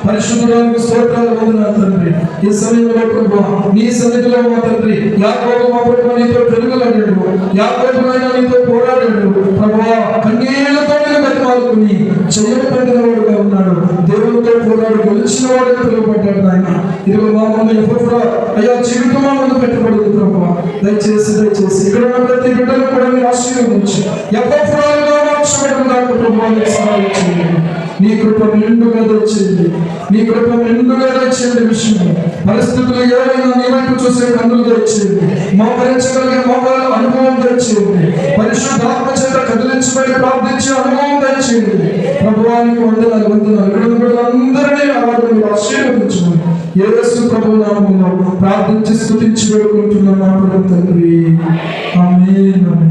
A: పరిశుద్ధుడానికి స్తోత్రాలు వందనాలు తండ్రి. ఈ సమయంలో ప్రభువా నీ సన్నిధిలో మా తండ్రి యాకోబు మా ప్రభువా నీతో పెరుగులాడాడు. యాకోబు నాయన నీతో పోరాడాడు ప్రభువా, కన్నీళ్లతో నేను బతిమాలుకుని చెయ్యలు పొందినవాడుగా ఉన్నాడు. దేవునితో పోరాడు గెలిచిన వాడు పిలువబడ్డాడు నాయన. ఇదిగో మా ముందు ఎఫ్రా అయ్యా జీవితం మా ముందు పెట్టబడింది ప్రభువా. దయచేసి ఇక్కడ ఉన్న ప్రతి బిడ్డను కూడా మీరు ఆశీర్వదించి ఎఫ్రాలుగా మార్చబడిన నాకు ప్రభువానికి సహాయం చేయండి. నీ కృప మెండుగా దయచేయండి. నీ కృప మెండుగా దయచేయండి. విషయం పరిస్థితులు ఏవైనా నీ వైపు చూసే కన్నులు దయచేయండి. మోకరించగలిగే మోకాలు అనుభవం దయచేయండి. పరిశుద్ధాత్మ చేత కదిలించబడి ప్రార్థించే అనుభవం దయచేయండి. ప్రభువానికి వందనాలు. ఇక్కడ అందరినీ ఆరాధన ఆశీర్వదించండి. యేసు ప్రభువు నామములో ప్రార్థించి స్తుతించి వేడుకుంటున్నాం మా ప్రభు తండ్రి. ఆమేన్.